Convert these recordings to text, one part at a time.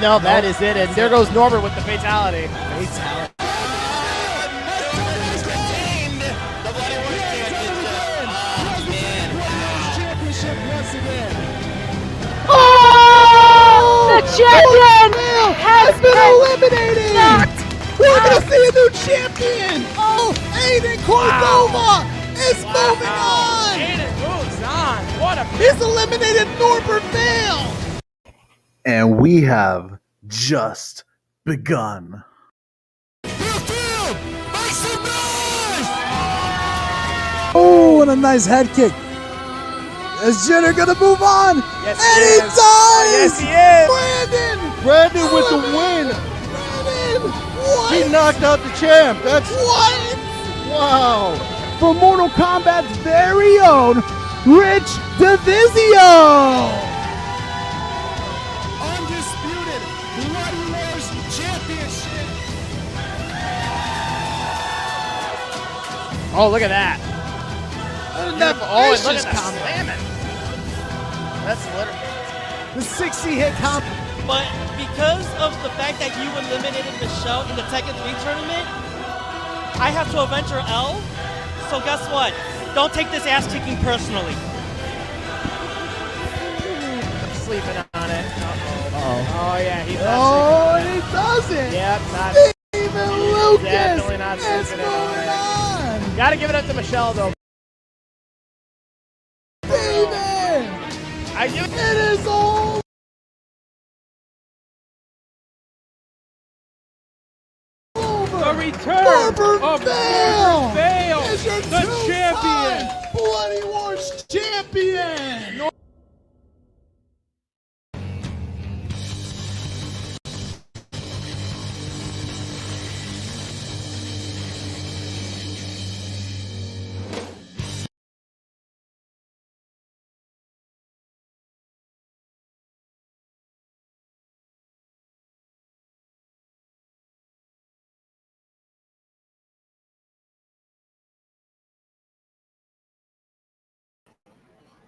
No, that is it. And there goes Norbert with the fatality. Fatality. The champion has been eliminated. We're going to see a new champion. Oh, Aiden Cordova is moving on. Aiden moves on. What a He's eliminated Norbert Vale. And we have just begun. Oh, and a nice head kick. Is Jenner gonna move on? Yes, and he he is. does! Oh, yes, he is. Brandon with the win. Brandon! What? He knocked out the champ. That's What? wow. For Mortal Kombat's very own Rich Divizio! Undisputed Bloody Wars Championship. Oh, look at that. And Beautiful. Oh, and look at that combo. slamming. That's literally. The 60-hit combo. But because of the fact that you eliminated Michelle in the Tekken 3 tournament, I have to avenge her L. So guess what? Don't take this ass kicking personally. Sleeping on it. Uh-oh. Oh, yeah, he's not Oh, sleeping on and he it. doesn't. Yep, not. Steven He's Lucas definitely not is sleeping on moving it. on. Gotta give it up to Michelle, though. Steven! I give it. It is all over. The return Norbert of Vale Norbert Vale, is your the champion. two-time Bloody Wars champion.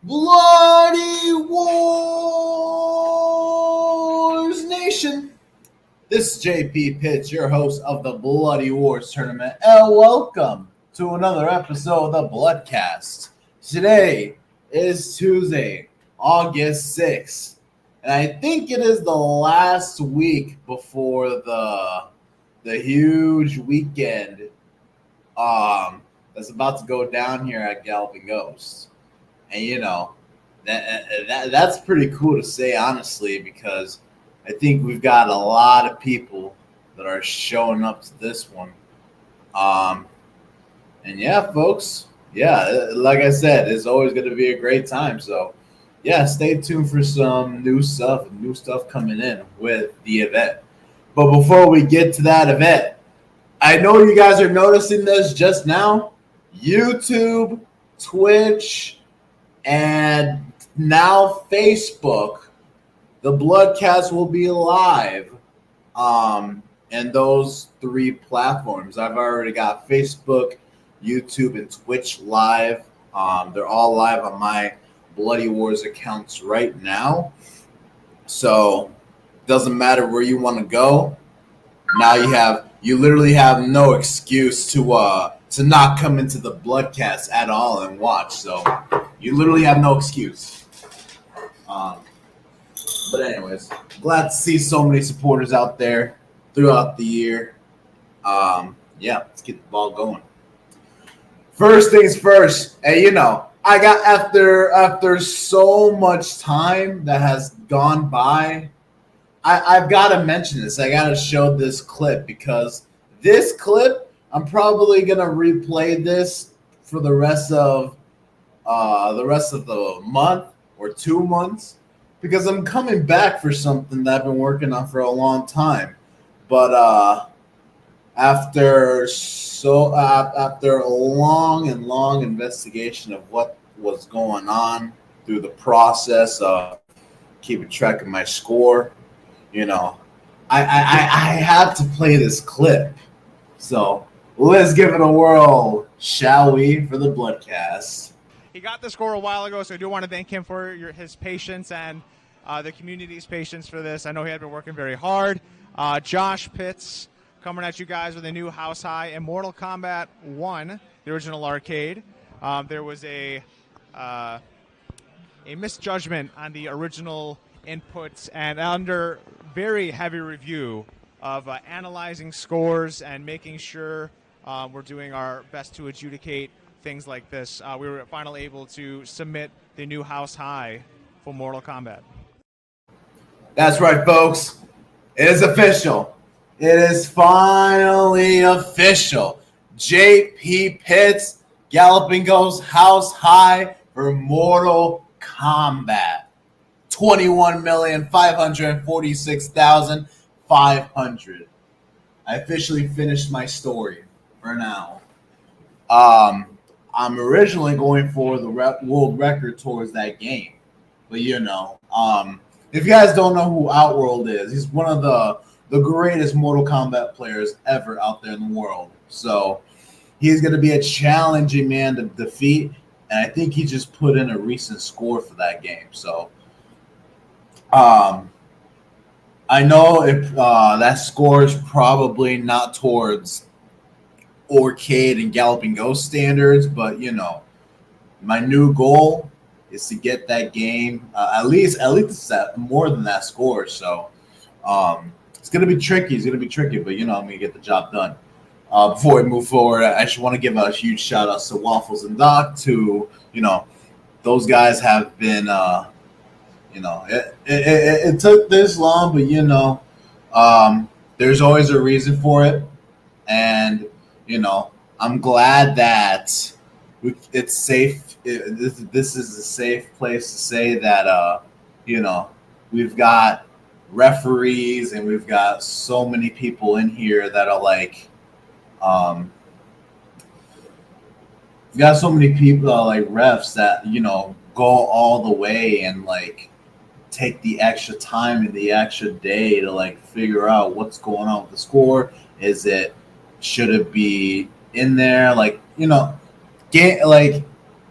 Bloody Wars Nation. This is JP Pitts, your host of the Bloody Wars Tournament, and welcome to another episode of the Bloodcast. Today is Tuesday, August 6th, and I think it is the last week before the huge weekend that's about to go down here at Galloping Ghost. And, you know, that's pretty cool to say, honestly, because I think we've got a lot of people that are showing up to this one. And, yeah, folks, yeah, like I said, it's always going to be a great time. So, yeah, stay tuned for some new stuff coming in with the event. But before we get to that event, I know you guys are noticing this just now. YouTube, Twitch, and now Facebook, the Bloodcast will be live in those three platforms. I've already got Facebook, YouTube, and Twitch live. They're all live on my Bloody Wars accounts right now. So doesn't matter where you want to go. Now you literally have no excuse to not come into the Bloodcast at all and watch. So you literally have no excuse. But anyways, glad to see so many supporters out there throughout the year. Yeah, let's get the ball going. First things first, and you know, I got after so much time that has gone by, I've got to mention this. I got to show this clip because this clip, I'm probably gonna replay this for the rest of the month or 2 months because I'm coming back for something that I've been working on for a long time. But after a long investigation of what was going on through the process of keeping track of my score, you know, I had to play this clip. So let's give it a whirl, shall we, for the Bloodcast. He got the score a while ago, so I do want to thank him for his patience and the community's patience for this. I know he had been working very hard. Josh Pitts coming at you guys with a new house high in Mortal Kombat 1, the original arcade. There was a misjudgment on the original inputs, and under very heavy review of analyzing scores and making sure we're doing our best to adjudicate things like this, we were finally able to submit the new house high for Mortal Kombat. That's right, folks. It is official. It is finally official. JP Pitts Galloping goes house high for Mortal Kombat. 21,546,500. I officially finished my story for now. I'm originally going for the world record towards that game. But, if you guys don't know who Outworld is, he's one of the greatest Mortal Kombat players ever out there in the world. So he's going to be a challenging man to defeat. And I think he just put in a recent score for that game. So I know if that score is probably not towards Arcade and Galloping Ghost standards, but my new goal is to get that game at least more than that score. So it's gonna be tricky. But I'm gonna get the job done. Before we move forward, I just want to give a huge shout out to Waffles and Doc. Those guys have been. It took this long, but there's always a reason for it, and I'm glad that it's safe. This is a safe place to say that we've got referees and we've got so many people in here that are like we've got so many people like refs that go all the way and take the extra time and the extra day to figure out what's going on with the score. Should it be in there?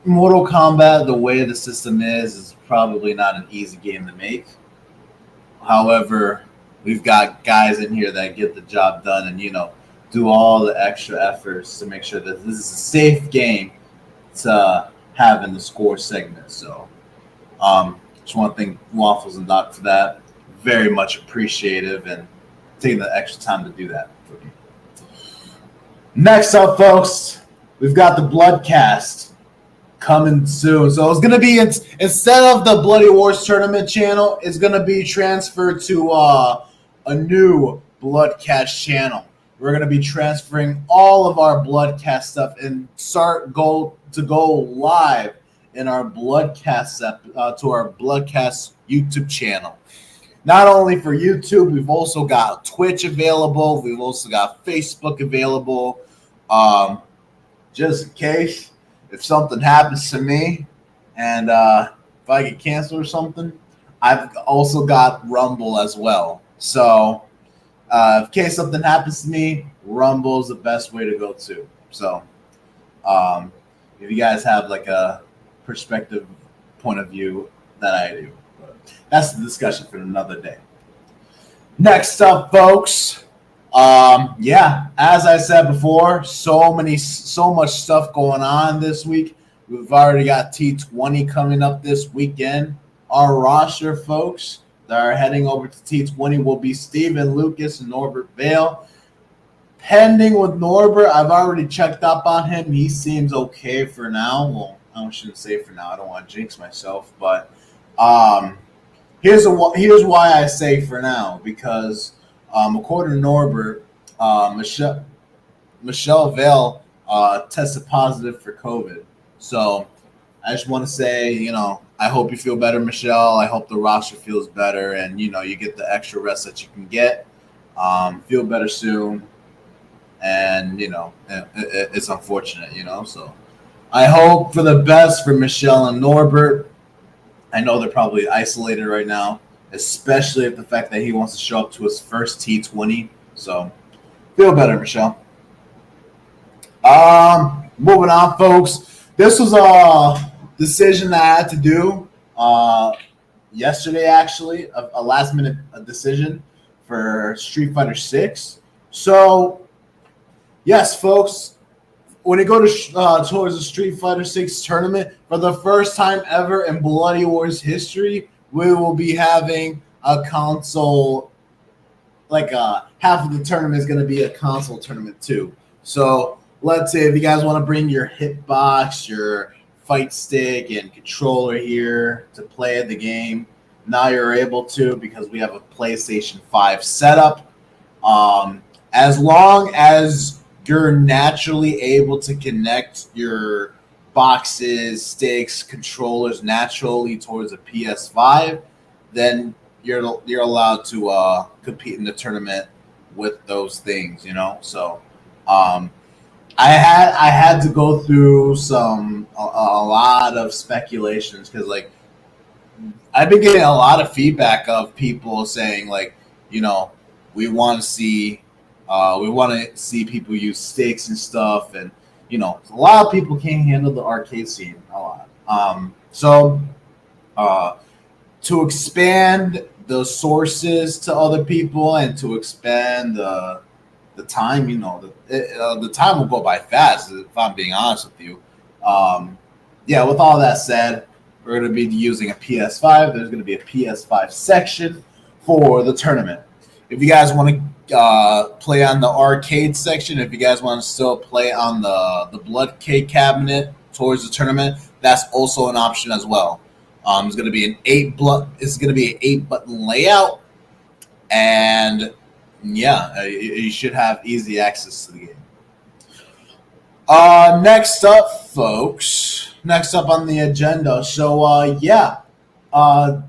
Mortal Kombat, the way the system is probably not an easy game to make. However, we've got guys in here that get the job done and do all the extra efforts to make sure that this is a safe game to have in the score segment. So just want to thank Waffles and Doc for that. Very much appreciative and taking the extra time to do that for me. Next up, folks, we've got the Bloodcast coming soon. So it's going to be, instead of the Bloody Wars tournament channel, it's going to be transferred to a new Bloodcast channel. We're going to be transferring all of our Bloodcast stuff and go live in our Bloodcast to our Bloodcast YouTube channel. Not only for YouTube, we've also got Twitch available. We've also got Facebook available. Just in case if something happens to me and if I get canceled or something, I've also got Rumble as well. So in case something happens to me, Rumble is the best way to go to. So if you guys have a perspective point of view that I do. But that's the discussion for another day. Next up, folks. As I said before, so much stuff going on this week. We've already got T20 coming up this weekend. Our roster, folks, that are heading over to T20 will be Steven Lucas and Norbert Vale. Pending with Norbert, I've already checked up on him. He seems okay for now. Well, I shouldn't say for now. I don't want to jinx myself, but here's why I say for now, because according to Norbert, Michelle Vale tested positive for COVID. So I just want to say, I hope you feel better, Michelle. I hope the roster feels better, and you get the extra rest that you can get. Feel better soon, and it's unfortunate, So I hope for the best for Michelle and Norbert. I know they're probably isolated right now, especially if the fact that he wants to show up to his first T20. So feel better, Michelle. Moving on, folks. This was a decision that I had to do yesterday, actually, a last minute decision for Street Fighter 6. So, yes, folks, when you go to towards the Street Fighter 6 tournament, for the first time ever in Bloody Wars history, we will be having a console, like half of the tournament is going to be a console tournament too. So let's say if you guys want to bring your hitbox, your fight stick, and controller here to play the game, now you're able to, because we have a PlayStation 5 setup. As long as you're naturally able to connect your boxes, sticks, controllers naturally towards a PS5, then you're allowed to compete in the tournament with those things, you know. So I had to go through a lot of speculations, because like I've been getting a lot of feedback of people saying, like, you know, we want to see people use sticks and stuff, and you know, a lot of people can't handle the arcade scene a lot. So to expand the sources to other people and to expand the time, you know, the time will go by fast, if I'm being honest with you. Yeah, with all that said, we're going to be using a PS5. There's going to be a PS5 section for the tournament. If you guys want to play on the arcade section, if you guys want to still play on the Bloodcast cabinet towards the tournament, that's also an option as well. It's going to be an 8-button layout, and yeah, you should have easy access to the game. Next up, folks. Next up on the agenda. So like I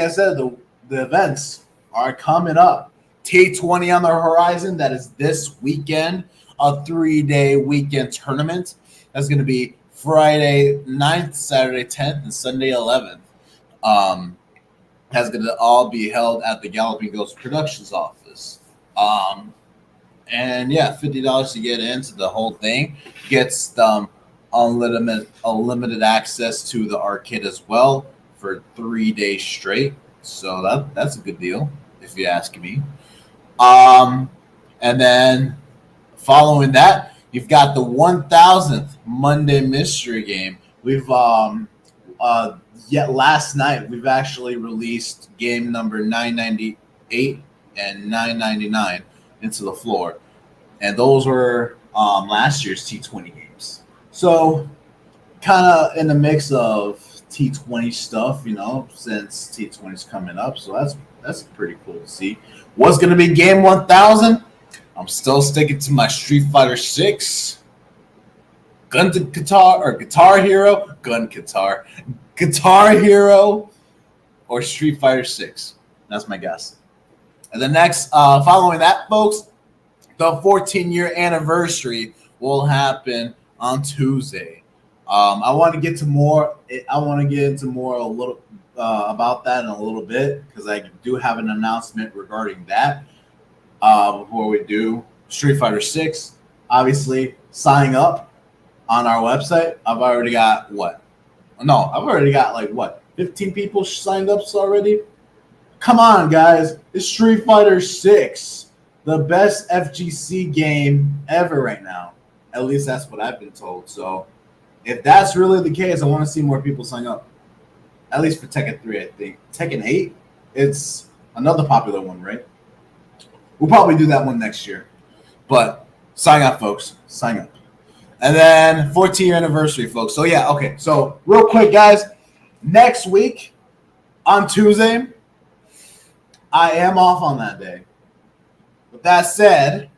said, the events are coming up. T20 on the horizon. That is this weekend, a 3-day weekend tournament. That's going to be Friday 9th, Saturday 10th, and Sunday 11th. That's going to all be held at the Galloping Ghost Productions office. And yeah, $50 to get into the whole thing. Gets unlimited access to the arcade as well for 3 days straight. So that's a good deal, if you ask me. And then following that, you've got the 1000th Monday Mystery Game. We've last night we've actually released game number 998 and 999 into the floor, and those were last year's T20 games. So kind of in the mix of T20 stuff, you know, since T20 is coming up. So that's pretty cool to see. What's going to be game 1000? I'm still sticking to my Street Fighter 6. Guitar Hero, or Street Fighter 6. That's my guess. And the next, following that, folks, the 14-year anniversary will happen on Tuesday. I want to get into more a little about that in a little bit, because I do have an announcement regarding that. Before we do, Street Fighter 6, obviously, sign up on our website. I've already got 15 people signed up already. Come on, guys. It's Street Fighter 6, the best FGC game ever right now. At least that's what I've been told. So if that's really the case, I want to see more people sign up. At least for Tekken 3, I think. Tekken 8, it's another popular one, right? We'll probably do that one next year. But sign up, folks. Sign up. And then 14-year anniversary, folks. So, yeah, okay. So, real quick, guys. Next week, on Tuesday, I am off on that day. With that said,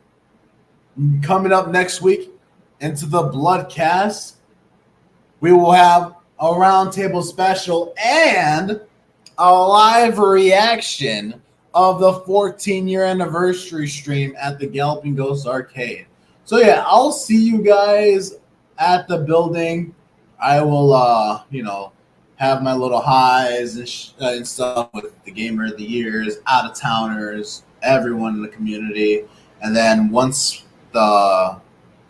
coming up next week into the Bloodcast, we will have a roundtable special and a live reaction of the 14-year anniversary stream at the Galloping Ghost Arcade. So yeah, I'll see you guys at the building. I will, have my little highs and stuff with the Gamer of the Years, out-of-towners, everyone in the community. And then once the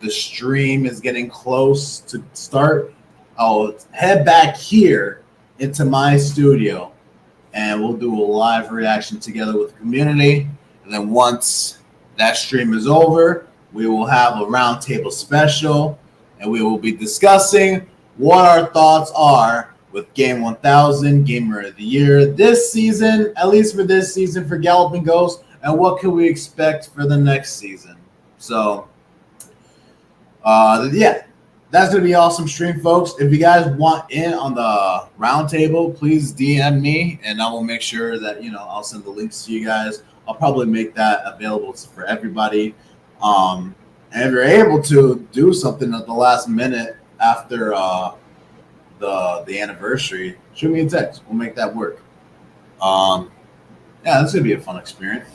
stream is getting close to start, I'll head back here into my studio and we'll do a live reaction together with the community. And then once that stream is over, we will have a roundtable special, and we will be discussing what our thoughts are with Game 1000, Gamer of the Year this season, at least for this season for Galloping Ghost, and what can we expect for the next season. So, yeah, that's going to be an awesome stream, folks. If you guys want in on the roundtable, please DM me, and I will make sure that, I'll send the links to you guys. I'll probably make that available for everybody. And if you're able to do something at the last minute after the anniversary, shoot me a text. We'll make that work. Yeah, that's going to be a fun experiment.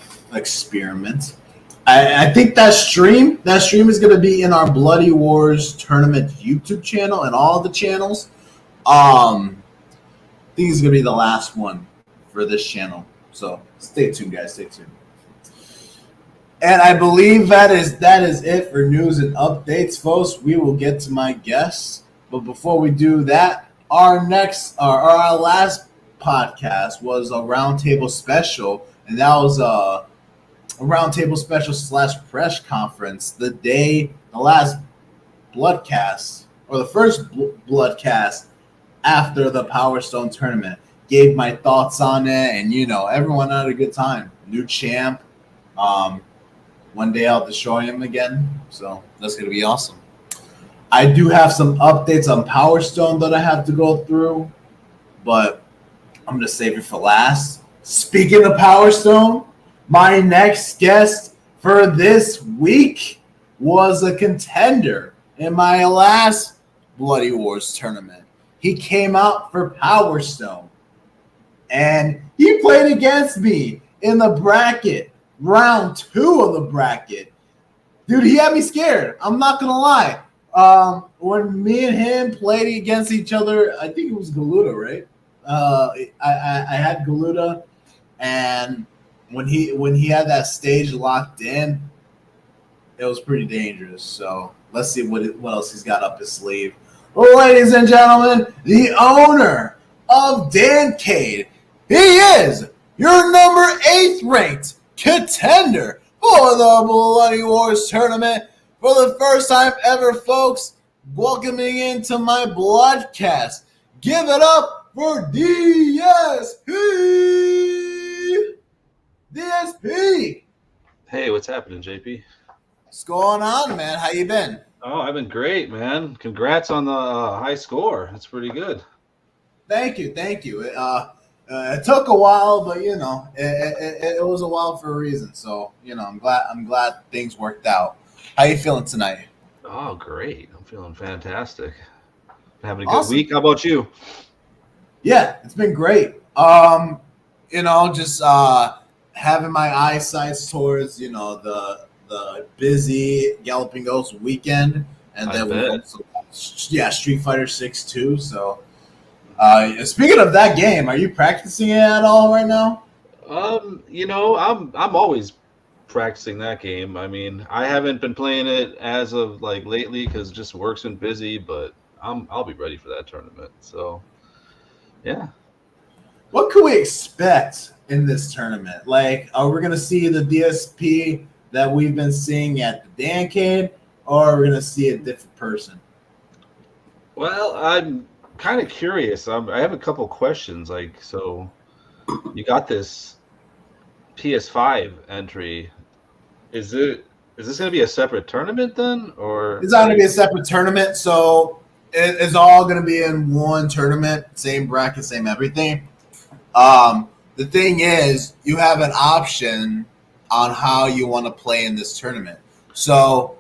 I think that stream is going to be in our Bloody Wars tournament YouTube channel and all the channels. I think it's going to be the last one for this channel. So stay tuned, guys. Stay tuned. And I believe that is it for news and updates, folks. We will get to my guests. But before we do that, our last podcast was a roundtable special, and that was a roundtable special / press conference the last Bloodcast, or the first Bloodcast after the Power Stone tournament. Gave my thoughts on it, and everyone had a good time. New champ. One day I'll destroy him again, so that's gonna be awesome. I do have some updates on Power Stone that I have to go through, but I'm gonna save it for last. Speaking of Power Stone, my next guest for this week was a contender in my last Bloody Wars tournament. He came out for Power Stone, and he played against me in the bracket, round 2 of the bracket. Dude, he had me scared. I'm not going to lie. When me and him played against each other, I think it was Galuda, right? I had Galuda, and when he had that stage locked in, it was pretty dangerous. So let's see what else he's got up his sleeve. Ladies and gentlemen, the owner of Dancade, he is your number 8th ranked contender for the Bloody Wars tournament for the first time ever, folks. Welcoming into my Bloodcast. Give it up for DSP. DSP. Hey, what's happening, JP? What's going on, man? How you been? Oh, I've been great, man. Congrats on the high score. That's pretty good. Thank you. It took a while, but it was a while for a reason. So I'm glad things worked out. How you feeling tonight? Oh, great. I'm feeling fantastic. Having a Awesome. good week. How about you? Yeah, it's been great. Just having my eyesights towards the busy Galloping Ghost weekend, and then we also Street Fighter 6 too. So, speaking of that game, are you practicing it at all right now? I'm always practicing that game. I mean, I haven't been playing it as of lately because just work's been busy, but I'll be ready for that tournament. So, yeah. What can we expect in this tournament? Are we gonna see the DSP that we've been seeing at the Dancade, or are we gonna see a different person? Well, I'm kind of curious. I have a couple questions. So you got this PS5 entry. Is this going to be a separate tournament then, or it's not going to be a separate tournament? So it's all going to be in one tournament, same bracket, same everything. The thing is, you have an option on how you want to play in this tournament. So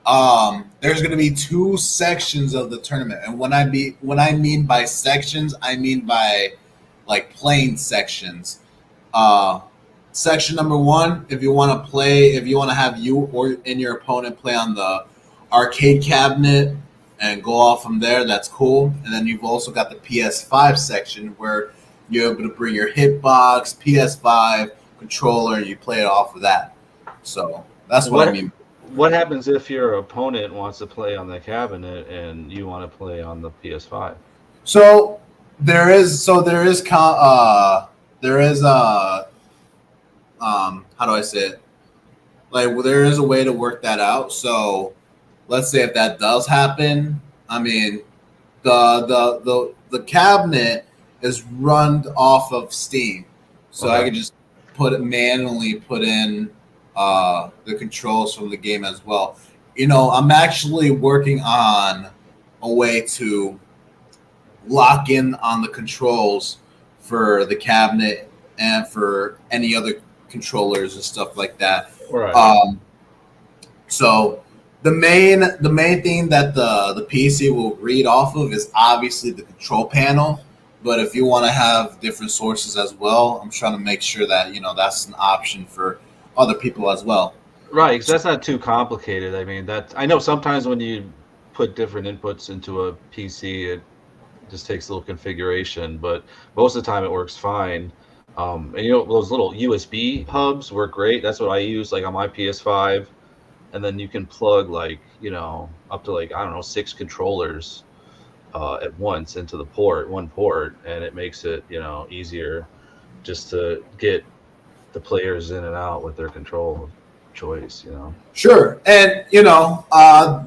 there's going to be 2 sections of the tournament, and when I mean by sections, I mean by playing sections. Section number 1, if you want to have you or your opponent play on the arcade cabinet and go off from there, that's cool. And then you've also got the PS5 section where you're able to bring your hitbox, PS5 controller, and you play it off of that. So that's what I mean. What happens if your opponent wants to play on the cabinet and you want to play on the PS5? So there is there is a how do I say it? Like, well, there is a way to work that out. So let's say if that does happen, I mean, the cabinet is run off of Steam, so I could just manually put in the controls from the game as well. You know, I'm actually working on a way to lock in on the controls for the cabinet and for any other controllers and stuff like that. Right. So the main thing that the PC will read off of is obviously the control panel. But if you want to have different sources as well, I'm trying to make sure that, you know, that's an option for other people as well. Right, because that's not too complicated. I mean, I know sometimes when you put different inputs into a PC, it just takes a little configuration, but most of the time it works fine. And you know, those little USB hubs work great. That's what I use, like on my PS5. And then you can plug, like, you know, up to, like, I don't know, 6 controllers at once into the one port, and it makes it, you know, easier just to get the players in and out with their control choice, you know. Sure, and you know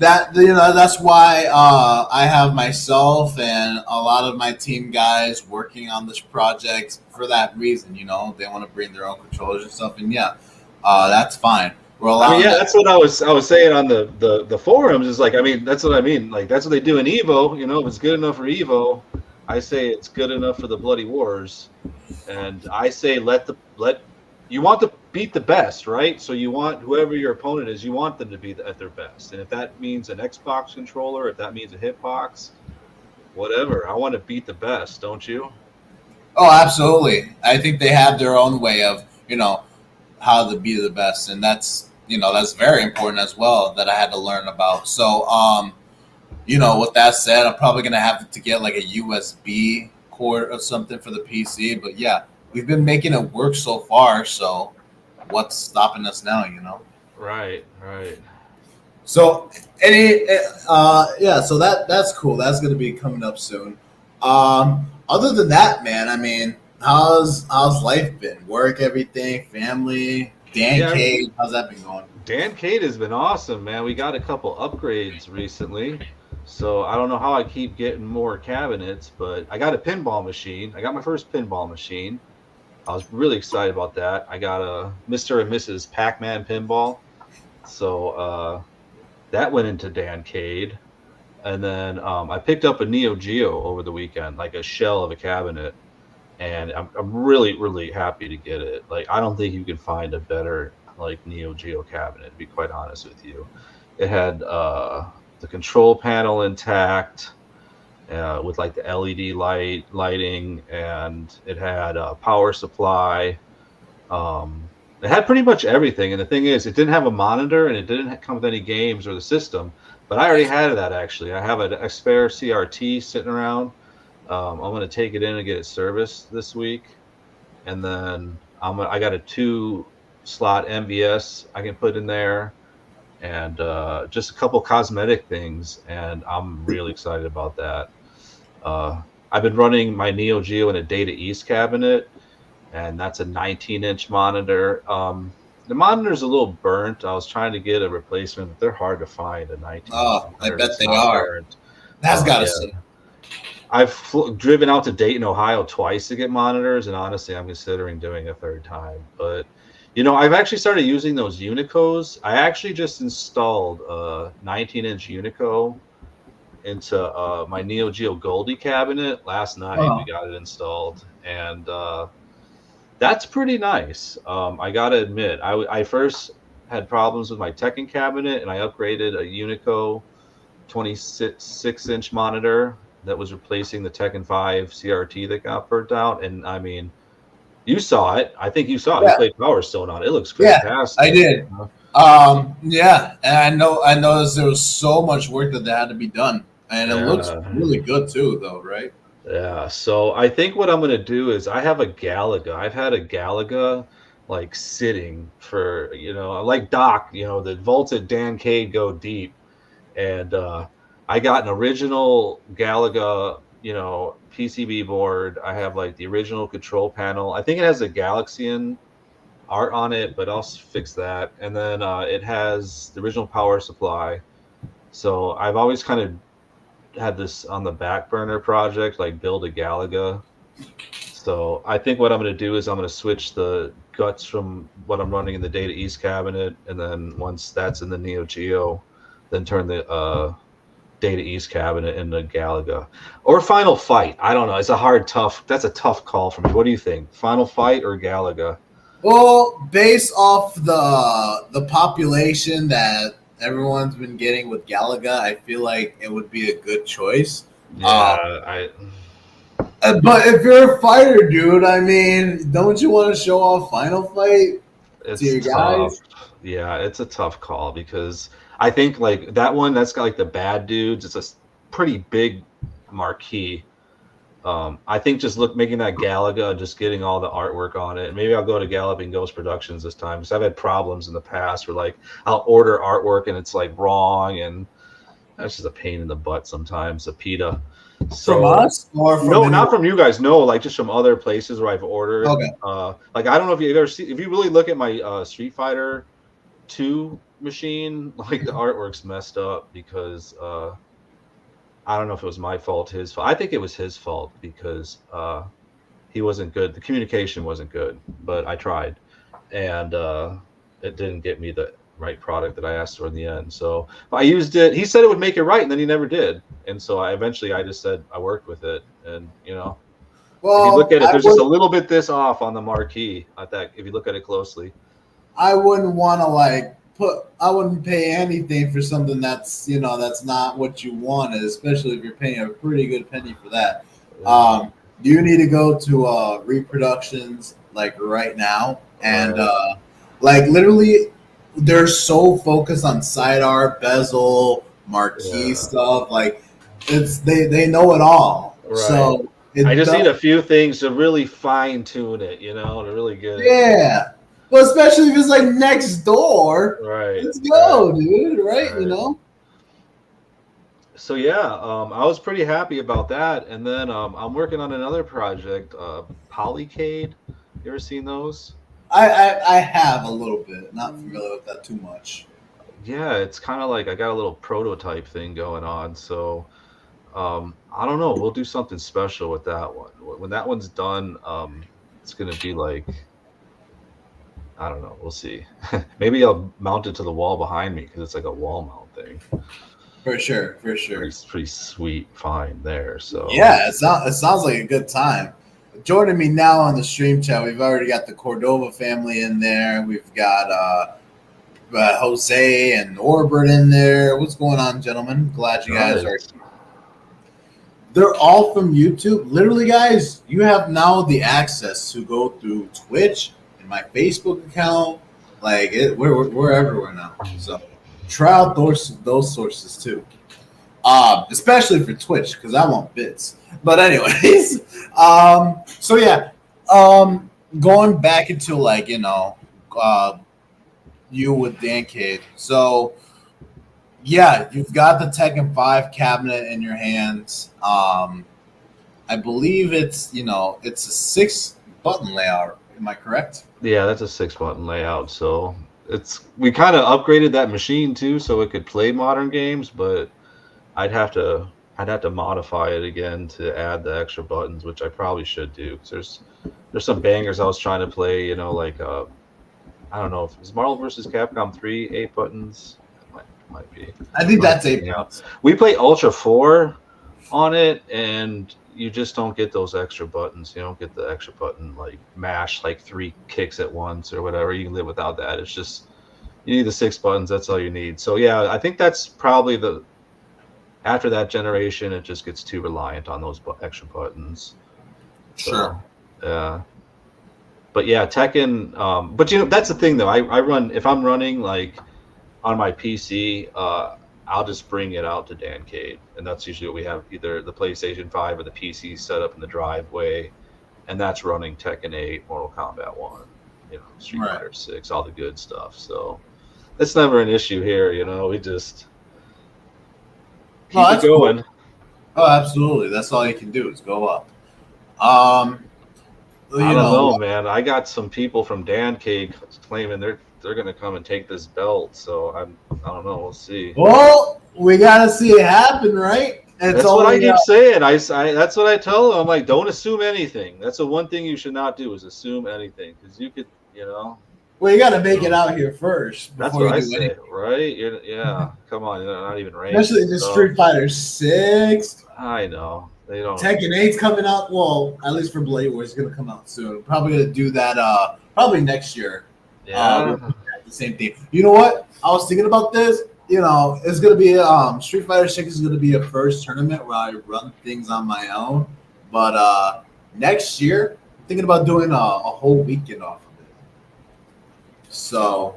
that's why I have myself and a lot of my team guys working on this project for that reason. You know, they want to bring their own controllers and stuff, and that's fine. I mean, yeah, that's what I was saying on the forums. Is like, I mean, that's what I mean. Like, that's what they do in Evo. You know, if it's good enough for Evo, I say it's good enough for the Bloody Wars, and I say let you want to beat the best, right? So you want whoever your opponent is, you want them to be at their best. And if that means an Xbox controller, if that means a hitbox, whatever, I want to beat the best, don't you? Oh, absolutely. I think they have their own way of, you know, how to be the best, and that's, you know, that's very important as well that I had to learn about. So, you know, with that said, I'm probably gonna have to get like a USB cord or something for the PC. But yeah, we've been making it work so far. So, what's stopping us now? You know? Right. So, so that's cool. That's gonna be coming up soon. Other than that, man, I mean, how's life been? Work, everything, family. Dan Cade, how's that been going? Dan Cade has been awesome, man. We got a couple upgrades recently, so I don't know how I keep getting more cabinets, but I got a pinball machine. I got my first pinball machine. I was really excited about that. I got a Mr. and Mrs. Pac-Man pinball, so that went into Dan Cade. And then I picked up a Neo Geo over the weekend, like a shell of a cabinet. And I'm really, really happy to get it. Like, I don't think you can find a better, like, Neo Geo cabinet, to be quite honest with you. It had the control panel intact with, like, the LED lighting, and it had a power supply. It had pretty much everything. And the thing is, it didn't have a monitor, and it didn't come with any games or the system. But I already had that, actually. I have a spare CRT sitting around. I'm going to take it in and get it serviced this week. And then I got a 2-slot MVS I can put in there. And just a couple cosmetic things. And I'm really excited about that. I've been running my Neo Geo in a Data East cabinet. And that's a 19-inch monitor. The monitor's a little burnt. I was trying to get a replacement, but they're hard to find, a 19-inch Oh, I monitor. bet they are. Burnt. That's got to see. I've driven out to Dayton, Ohio twice to get monitors, and honestly, I'm considering doing a third time. But, you know, I've actually started using those Unicos. I actually just installed a 19-inch Unico into my Neo Geo Goldie cabinet last night. We got it installed, and that's pretty nice. I got to admit, I first had problems with my Tekken cabinet, and I upgraded a Unico 26-inch monitor that was replacing the Tekken 5 CRT that got burnt out. And I mean, you saw it. I think you saw it. You played Power Stone on it. It looks fantastic. Yeah, I did. And I noticed there was so much work that had to be done. And it looks really good too, though, right? Yeah. So I think what I'm going to do is I have a Galaga. I've had a Galaga like sitting for, you know, like Doc, you know, the vaulted Dan Cade go deep. And I got an original Galaga PCB board. I have like the original control panel. I think it has a Galaxian art on it, but I'll fix that. And then it has the original power supply. So I've always kind of had this on the back burner project, like build a Galaga. So I think what I'm going to do is I'm going to switch the guts from what I'm running in the Data East cabinet, and then once that's in the Neo Geo, then turn the Data East cabinet into Galaga or Final Fight. I don't know. It's that's a tough call for me. What do you think? Final Fight or Galaga? Well, based off the population that everyone's been getting with Galaga, I feel like it would be a good choice. Yeah, But if you're a fighter, dude, I mean, don't you want to show off Final Fight to your guys? Yeah, it's a tough call because I think like that one that's got like the bad dudes. It's a pretty big marquee. I think just making that Galaga, just getting all the artwork on it. Maybe I'll go to Galloping Ghost Productions this time because I've had problems in the past where like I'll order artwork and it's like wrong, and that's just a pain in the butt sometimes. A PETA. So, from us or from no, not from you guys. No, like just from other places where I've ordered. Okay. Like I don't know if you've ever seen. If you really look at my Street Fighter 2 machine, like the artwork's messed up because I don't know if it was my fault, his fault. I think it was his fault because he wasn't good. The communication wasn't good, but I tried, and it didn't get me the right product that I asked for in the end. So I used it. He said it would make it right, and then he never did. And so I just said I worked with it, and well, if you look at it, there's just a little bit this off on the marquee. If you look at it closely, I wouldn't want to I wouldn't pay anything for something that's that's not what you wanted, especially if you're paying a pretty good penny for that. Do you need to go to reproductions like right now? And like literally, they're so focused on side art, bezel, marquee stuff. Like they know it all. Right. So I just need a few things to really fine tune it, to really get it. Yeah. Well, especially if it's like next door. Right. Let's go, dude. Right. So yeah, I was pretty happy about that. And then I'm working on another project, Polycade. You ever seen those? I have a little bit. Not familiar with that too much. Yeah, it's kind of like I got a little prototype thing going on. So I don't know. We'll do something special with that one. When that one's done, it's gonna be like, I don't know. We'll see. Maybe I'll mount it to the wall behind me because it's like a wall mount thing. For sure. It's pretty sweet find there. So yeah, it sounds like a good time. Joining me now on the stream chat, we've already got the Cordova family in there. We've got Jose and Orbert in there. What's going on, gentlemen? Glad you guys are. They're all from YouTube. Literally, guys, you have now the access to go through Twitch and my Facebook account. Like we're everywhere now. So try out those sources too. Especially for Twitch because I want bits. But anyways, so yeah, going back into like you with Dan Cade. So yeah, you've got the Tekken 5 cabinet in your hands. I believe it's it's a 6-button layout. Am I correct? Yeah, that's a 6-button layout. So we kind of upgraded that machine too, so it could play modern games, but I'd have to modify it again to add the extra buttons, which I probably should do. Cause there's some bangers I was trying to play, like I don't know if it's Marvel vs. Capcom 3 8 buttons. It might be. I think that's 8 buttons. We play Ultra 4 on it, and you just don't get those extra buttons. You don't get the extra button like mash like 3 kicks at once or whatever. You can live without that. It's just you need the 6 buttons. That's all you need. So yeah, I think that's probably after that generation, it just gets too reliant on those extra buttons. Sure. Yeah. But yeah, Tekken. But that's the thing though. I run if I'm running like on my PC. I'll just bring it out to Dan Cade, and that's usually what we have, either the PlayStation 5 or the PC set up in the driveway, and that's running Tekken 8, Mortal Kombat 1, Street Fighter 6, all the good stuff. So it's never an issue here. We just keep it going. Cool. Oh, absolutely. That's all you can do is go up. Um, I don't know, man. I got some people from Dan Cake claiming they're gonna come and take this belt. So I don't know. We'll see. Well, we gotta see it happen, right? That's what I keep saying. I that's what I tell them. I'm like, don't assume anything. That's the one thing you should not do is assume anything because you could, Well, you got to make it out here first. That's before what you I do say, anything. right? Yeah, come on, you're not even ranked. Especially the Street Fighter 6. I know they don't. Tekken 8's coming out. Well, at least for Blade Wars, it's gonna come out soon. Probably gonna do that. Probably next year. Yeah. The same thing. You know what? I was thinking about this. It's gonna be Street Fighter 6 is gonna be a first tournament where I run things on my own. But next year, I'm thinking about doing a whole weekend off of it. So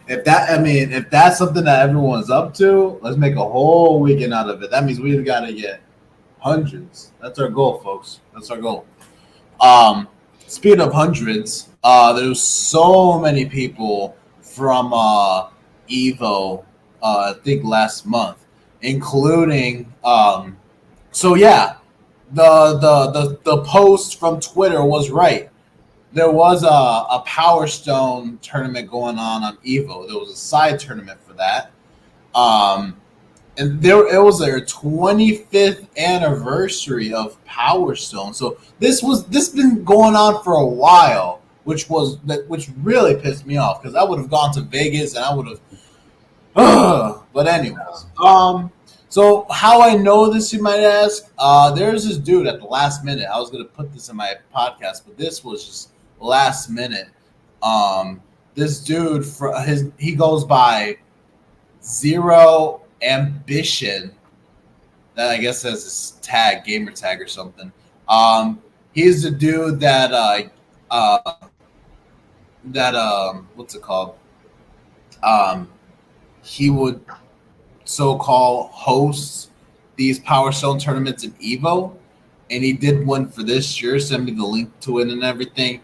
if that's something that everyone's up to, let's make a whole weekend out of it. That means we've got to get hundreds. That's our goal, folks. That's our goal. Speaking of hundreds, there's so many people from Evo, I think last month, including so yeah, the post from Twitter was right. There was a Power Stone tournament going on Evo. There was a side tournament for that. And it was their 25th anniversary of Power Stone. So this been going on for a while, which really pissed me off because I would have gone to Vegas and I would have. But anyways, so how I know this, you might ask? There's this dude at the last minute. I was gonna put this in my podcast, but this was just last minute. This dude he goes by Zero Ambition. That I guess has his tag, gamer tag or something. He's the dude that what's it called? He would so-called host these Power Stone tournaments in Evo, and he did one for this year. Send me the link to it and everything.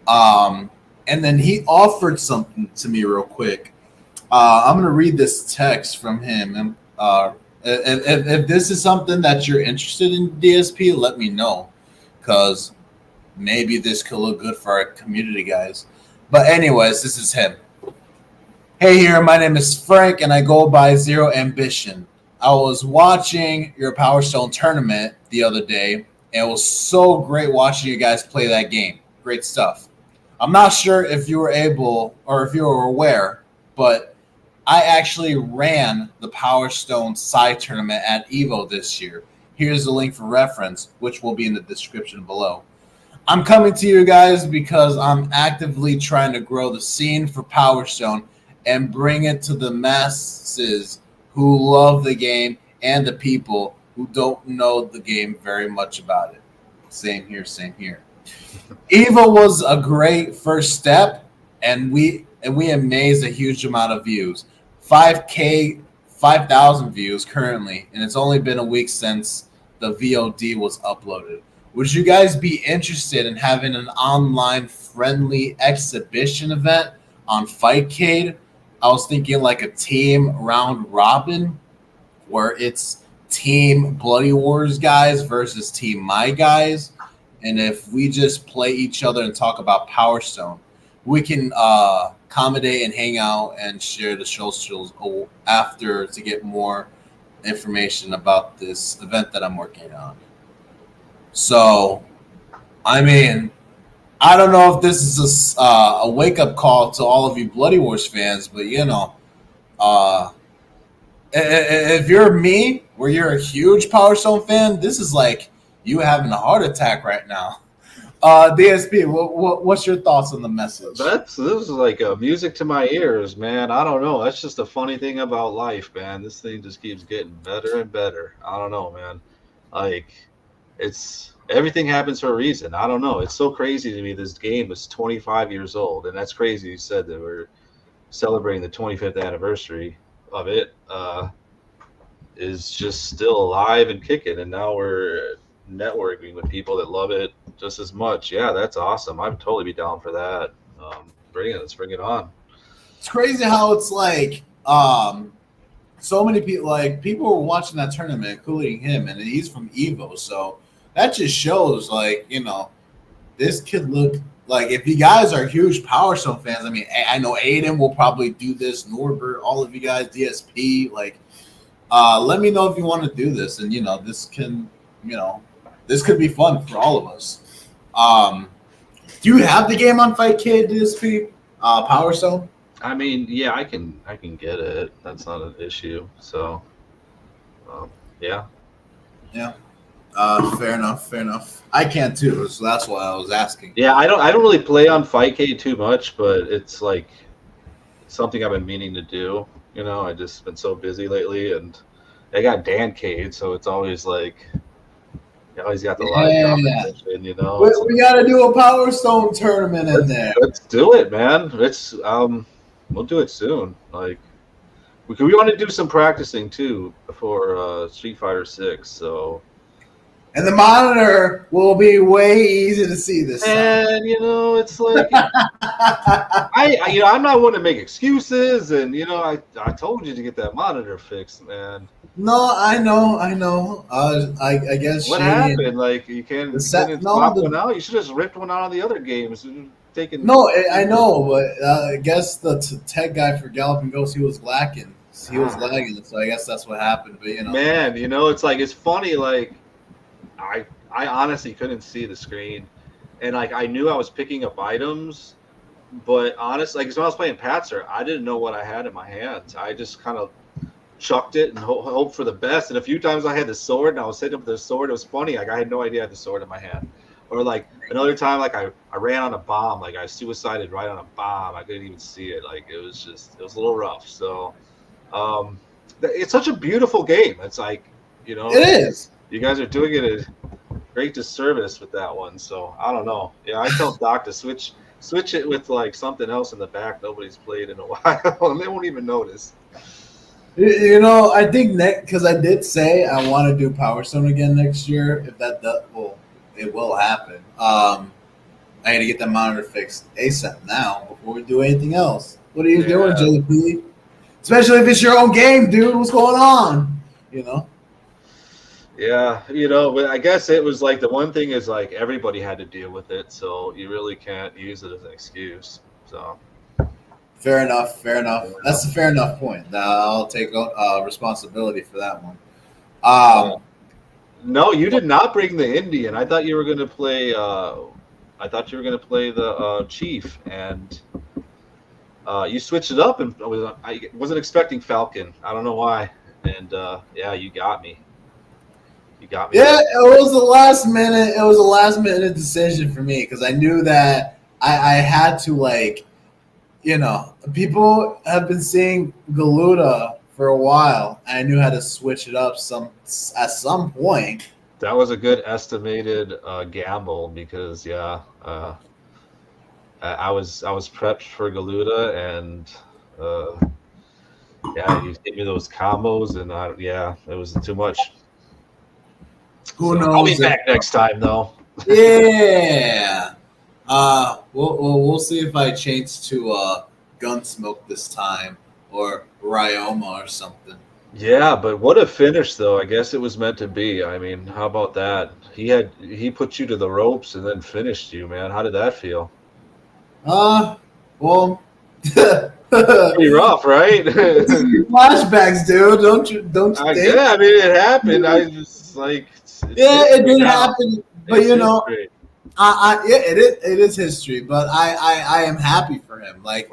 And then he offered something to me real quick. I'm going to read this text from him. And if this is something that you're interested in, DSP, let me know, because maybe this could look good for our community guys. But anyways, this is him. Hey here, my name is Frank, and I go by Zero Ambition. I was watching your Power Stone tournament the other day, and it was so great watching you guys play that game. Great stuff. I'm not sure if you were able or if you were aware, but I actually ran the Power Stone side tournament at Evo this year. Here's the link for reference, which will be in the description below. I'm coming to you guys because I'm actively trying to grow the scene for Power Stone and bring it to the masses who love the game and the people who don't know the game very much about it. Same here, same here. Evo was a great first step, and we amazed a huge amount of views. 5,000 views currently, and it's only been a week since the VOD was uploaded. Would you guys be interested in having an online friendly exhibition event on Fightcade? I was thinking like a team round robin where it's team Bloody Wars guys versus team my guys. And if we just play each other and talk about Power Stone, we can accommodate and hang out and share the socials after to get more information about this event that I'm working on. So, I mean, I don't know if this is a wake-up call to all of you Bloody Wars fans, but, if you're me, where you're a huge Power Stone fan, this is like you having a heart attack right now. DSP, what's your thoughts on the message? This is like music to my ears, man. I don't know. That's just a funny thing about life, man. This thing just keeps getting better and better. I don't know, man. Like, everything happens for a reason. I don't know. It's so crazy to me. This game is 25 years old, and that's crazy. You said that we're celebrating the 25th anniversary of it. Is just still alive and kicking, and now we're networking with people that love it just as much. Yeah, that's awesome. I'd totally be down for that. Let's bring it on. It's crazy how it's like so many people, like people were watching that tournament, including him, and he's from Evo, so that just shows, like, this kid look like, if you guys are huge Power Stone fans, I mean, I know Aiden will probably do this, Norbert, all of you guys, DSP, like, let me know if you want to do this, and this can, this could be fun for all of us. Do you have the game on Fight Kid, DSP? Power Stone? I mean, yeah, I can get it. That's not an issue. So, yeah. Yeah. Fair enough. I can too, so that's why I was asking. Yeah, I don't really play on Fightcade too much, but it's like something I've been meaning to do. I just been so busy lately, and I got Dancade, so it's always like you always got the live competition. We got to do a Power Stone tournament in there. Let's do it, man. We'll do it soon. Like we want to do some practicing too before Street Fighter 6. So. And the monitor will be way easy to see this time. And it's like I'm not one to make excuses, and I told you to get that monitor fixed, man. No, I know. I guess what happened? Like you can't swap one out. You should have just ripped one out of the other games and taken. No, I know, but I guess the tech guy for Galloping Ghost, he was lacking. He was lagging, so I guess that's what happened. But man, it's like it's funny, like. I honestly couldn't see the screen, and like I knew I was picking up items, but honestly, like when I was playing Patzer, I didn't know what I had in my hands. I just kind of chucked it and hoped for the best. And a few times I had the sword, and I was hitting up with the sword. It was funny, like I had no idea I had the sword in my hand. Or like another time, like I ran on a bomb, like I suicided right on a bomb. I couldn't even see it. Like it was a little rough. So, it's such a beautiful game. It's like it is. You guys are doing it a great disservice with that one. So I don't know. Yeah, I tell Doc to switch it with like something else in the back nobody's played in a while, and they won't even notice. I think because I did say I want to do Power Stone again next year. If that does, well, it will happen. I had to get that monitor fixed ASAP now before we do anything else. What are you doing, JP? Especially if it's your own game, dude. What's going on? Yeah, but I guess it was like the one thing is like everybody had to deal with it, so you really can't use it as an excuse. So fair enough. That's a fair enough point. I'll take responsibility for that one. No, you did not bring the Indian. I thought you were going to play. The Chief, and you switched it up, and I wasn't expecting Falcon. I don't know why, and you got me. Yeah, it was a last minute decision for me because I knew that I had to, like, people have been seeing Galuda for a while, and I knew how to switch it up at some point. That was a good estimated gamble because I was prepped for Galuda, and you gave me those combos, and it was too much. Who knows? I'll be back next time, though. Yeah. We'll see if I change to Gunsmoke this time or Ryoma or something. Yeah, but what a finish, though. I guess it was meant to be. I mean, how about that? He put you to the ropes and then finished you, man. How did that feel? Well, pretty rough, right? Flashbacks, dude. Don't you think? Yeah, I mean, it happened. I just like. It did happen, but it is history. But I am happy for him. Like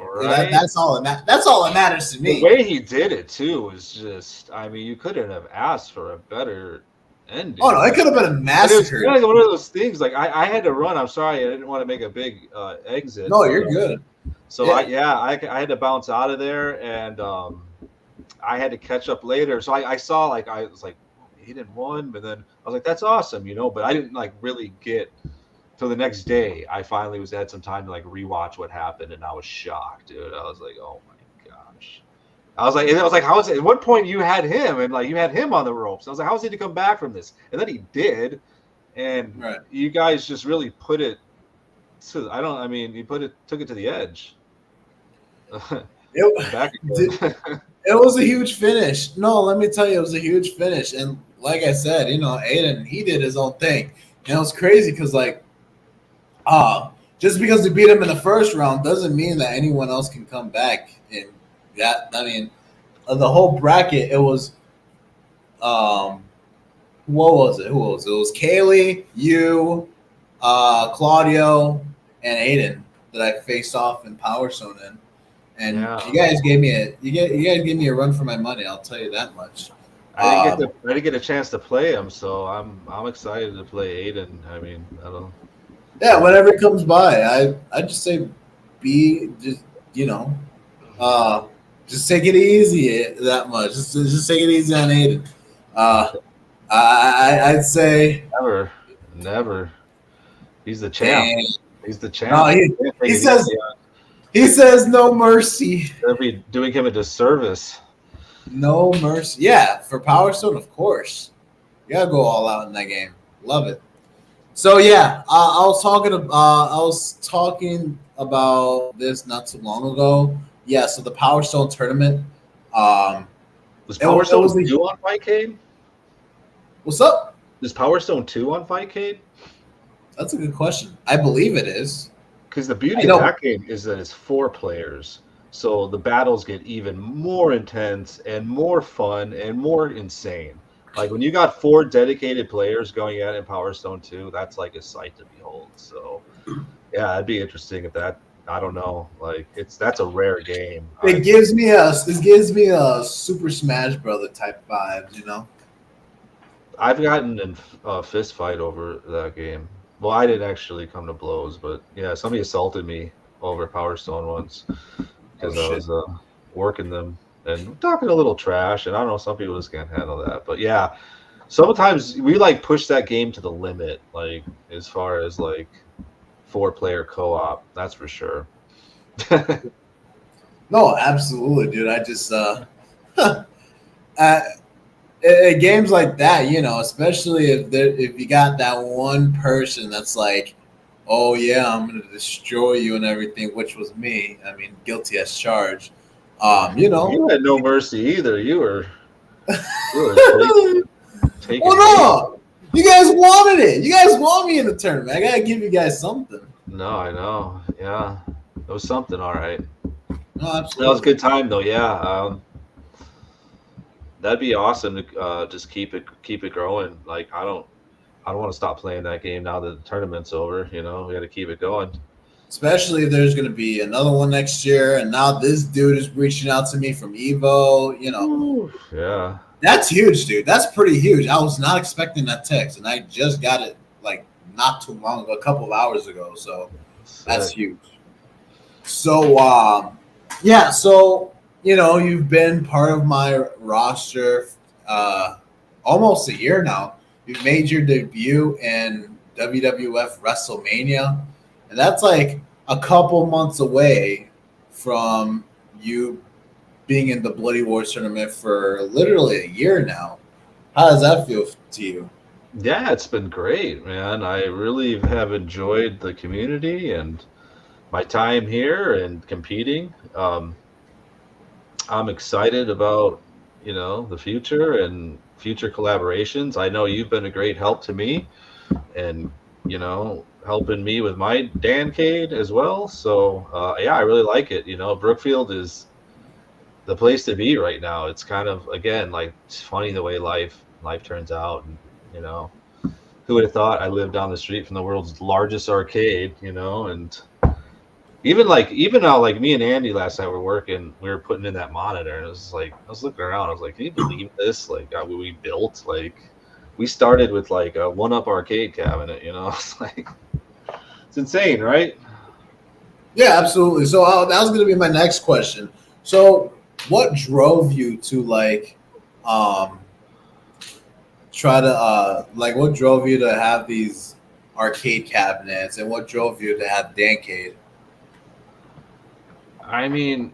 that's all that matters to me. The way he did it too was just. I mean, you couldn't have asked for a better ending. Oh no, it could have been a massacre. It was kind of one of those things. Like I had to run. I'm sorry, I didn't want to make a big exit. No, you're good. So I had to bounce out of there, and I had to catch up later. So I saw I was like. He didn't won, but then I was like, "That's awesome," but I didn't like really get till the next day. I finally had some time to like rewatch what happened, and I was shocked, dude. I was like, "Oh my gosh!" I was like, "How is it?" At one point, you had him, and like you had him on the ropes. I was like, "How is he to come back from this?" And then he did, and you guys just really put it to. Took it to the edge. It was a huge finish. No, let me tell you, it was a huge finish. And like I said, Aiden, he did his own thing. And it was crazy because, like, just because we beat him in the first round doesn't mean that anyone else can come back. And that, I mean, the whole bracket, it was, what was it? Who was it? It was Kaylee, you, Claudio, and Aiden that I faced off in Power Zone in. And Yeah. you guys gave me a run for my money. I'll tell you that much. I didn't get a chance to play him, so I'm excited to play Aiden. I mean, I don't. Yeah, whenever it comes by, I just say, just take it easy that much. Just take it easy on Aiden. I'd say Never. He's the champ. dang. He's the champ. No, he says no mercy. They'll be doing him a disservice. No mercy. Yeah, for Power Stone, of course. You gotta go all out in that game. Love it. So yeah, I was talking about this not too long ago. Yeah, so the Power Stone tournament. Was Power Stone was 2 on Fightcade? What's up? Is Power Stone 2 on Fightcade? That's a good question. I believe it is. Because the beauty of that game is that it's 4 players. So the battles get even more intense and more fun and more insane. Like when you got 4 dedicated players going at it in Power Stone 2, that's like a sight to behold. So yeah, it'd be interesting if that, I don't know, like that's a rare game. It gives me a Super Smash Brother type vibes, I've gotten in a fist fight over that game. Well, I didn't actually come to blows, but yeah, somebody assaulted me over Power Stone once because I was working them and talking a little trash. And I don't know, some people just can't handle that. But yeah, sometimes we like push that game to the limit, like as far as like 4-player co-op. That's for sure. No, absolutely, dude. I just games like that, especially if you got that one person that's like, oh yeah, I'm gonna destroy you and everything, which was me. I mean, guilty as charged. You had no mercy either. You were taking well, no, you guys wanted it. You guys want me in the tournament. I gotta give you guys something. No, I know. Yeah, it was something. All right. No, absolutely. That was a good time though. Yeah. That'd be awesome to just keep it growing. Like I don't want to stop playing that game now that the tournament's over. We got to keep it going. Especially if there's going to be another one next year, and now this dude is reaching out to me from Evo. Yeah, that's huge, dude. That's pretty huge. I was not expecting that text, and I just got it like not too long ago, a couple of hours ago. So that's huge. So yeah, so. You've been part of my roster almost a year now. You've made your debut in WWF WrestleMania, and that's like a couple months away from you being in the Bloody Wars tournament for literally a year now. How does that feel to you? Yeah, it's been great, man. I really have enjoyed the community and my time here and competing. I'm excited about, the future and future collaborations. I know you've been a great help to me and, helping me with my Dancade as well. So, yeah, I really like it. Brookfield is the place to be right now. It's kind of, again, like it's funny the way life turns out. And, who would have thought I lived down the street from the world's largest arcade, and even now, like me and Andy last night were working, we were putting in that monitor, and it was like I was looking around, I was like, can you believe this? Like we built, like we started with like a 1-up arcade cabinet, It's like it's insane, right? Yeah, absolutely. So that was going to be my next question. So what drove you to what drove you to have these arcade cabinets, and what drove you to have Dancade? I mean,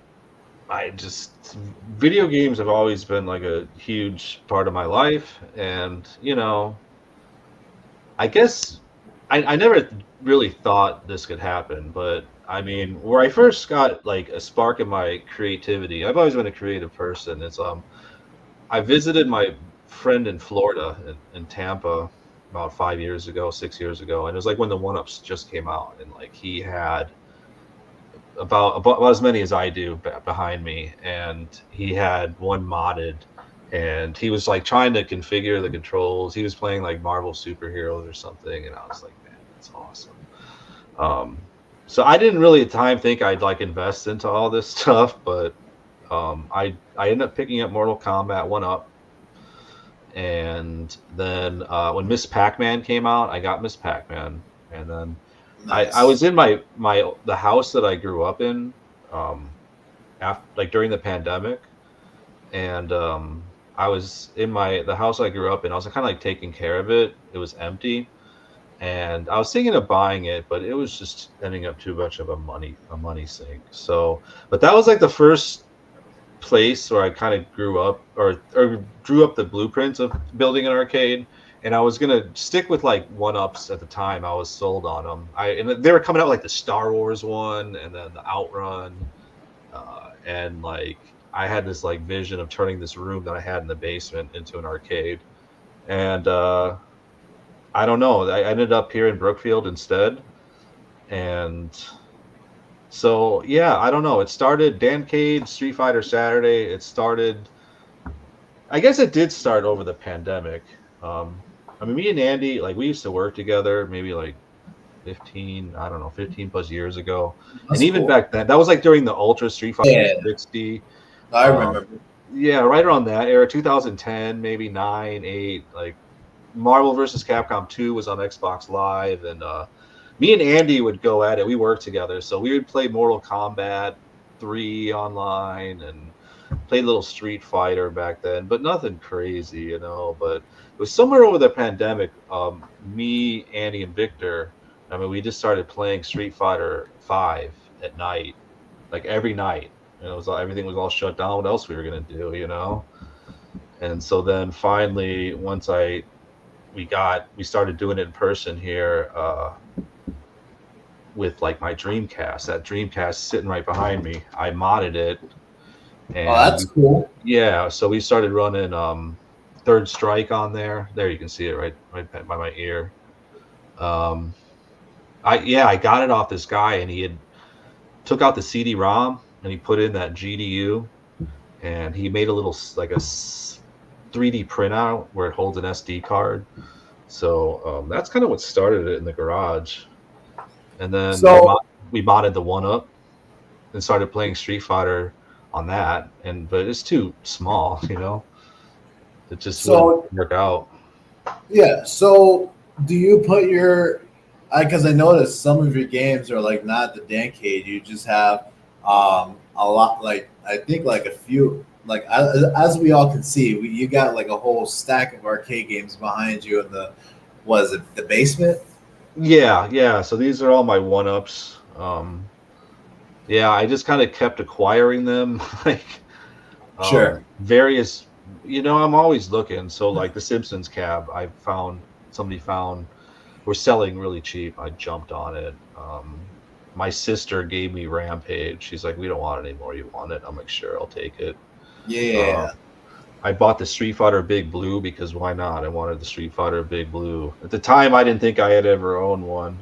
video games have always been like a huge part of my life. And, I guess I never really thought this could happen, but I mean, where I first got like a spark in my creativity, I've always been a creative person. It's I visited my friend in Florida in Tampa about 5 years ago, 6 years ago, and it was like when the one ups just came out, and like he had about as many as I do behind me, and he had one modded, and he was like trying to configure the controls. He was playing like Marvel superheroes or something, and I was like, man, that's awesome. So I didn't really at the time think I'd like invest into all this stuff, but I ended up picking up Mortal Kombat 1-Up, and then when Miss Pac-Man came out, I got Miss Pac-Man, and then Nice. I was in the house that I grew up in, after like during the pandemic, and I was in the house I grew up in. I was kind of like taking care of it. It was empty, and I was thinking of buying it, but it was just ending up too much of a money sink. So, but that was like the first place where I kind of grew up or drew up the blueprints of building an arcade. And I was gonna stick with like 1-Ups at the time. I was sold on them. And they were coming out like the Star Wars one, and then the Outrun, and like I had this like vision of turning this room that I had in the basement into an arcade. And I don't know. I ended up here in Brookfield instead, and so yeah, I don't know. It started Dancade, Street Fighter Saturday. It started. I guess it did start over the pandemic. I mean, me and Andy, like we used to work together maybe like 15 plus years ago. That's and even cool. back then, that was like during the Ultra Street Fighter Yeah. 60. I remember. Yeah, right around that era, 2010, maybe 9, 8. Like Marvel vs. Capcom 2 was on Xbox Live, and me and Andy would go at it. We worked together, so we would play Mortal Kombat 3 online and played a little Street Fighter back then, but nothing crazy, you know. But it was somewhere over the pandemic. Me, Andy, and Victor. I mean, we just started playing Street Fighter 5 at night, like every night. And it was everything was all shut down. What else we were gonna do, you know? And so then finally, once we started doing it in person here with like my Dreamcast. That Dreamcast sitting right behind me. I modded it. And Oh, that's cool. yeah, so we started running Third Strike on there. There you can see it right by my ear. I got it off this guy, and he had took out the CD-ROM and he put in that GDU, and he made a little like a 3D printout where it holds an SD card. So that's kind of what started it in the garage. And then we modded the 1-Up and started playing Street Fighter on that, but it's too small, you know. It just wouldn't work out. Yeah. So do you put your? Because I noticed some of your games are like not the Dancade. You just have a lot. Like I think like a few. Like as we all can see, you got like a whole stack of arcade games behind you in the basement? Yeah. So these are all my 1-Ups. Yeah, I just kind of kept acquiring them, like Sure. various. You know, I'm always looking. So like the Simpsons cab, somebody found were selling really cheap. I jumped on it. My sister gave me Rampage. She's like, "We don't want it anymore. You want it?" I'm like, "Sure, I'll take it." Yeah. I bought the Street Fighter Big Blue because why not? I wanted the Street Fighter Big Blue. At the time, I didn't think I had ever owned one.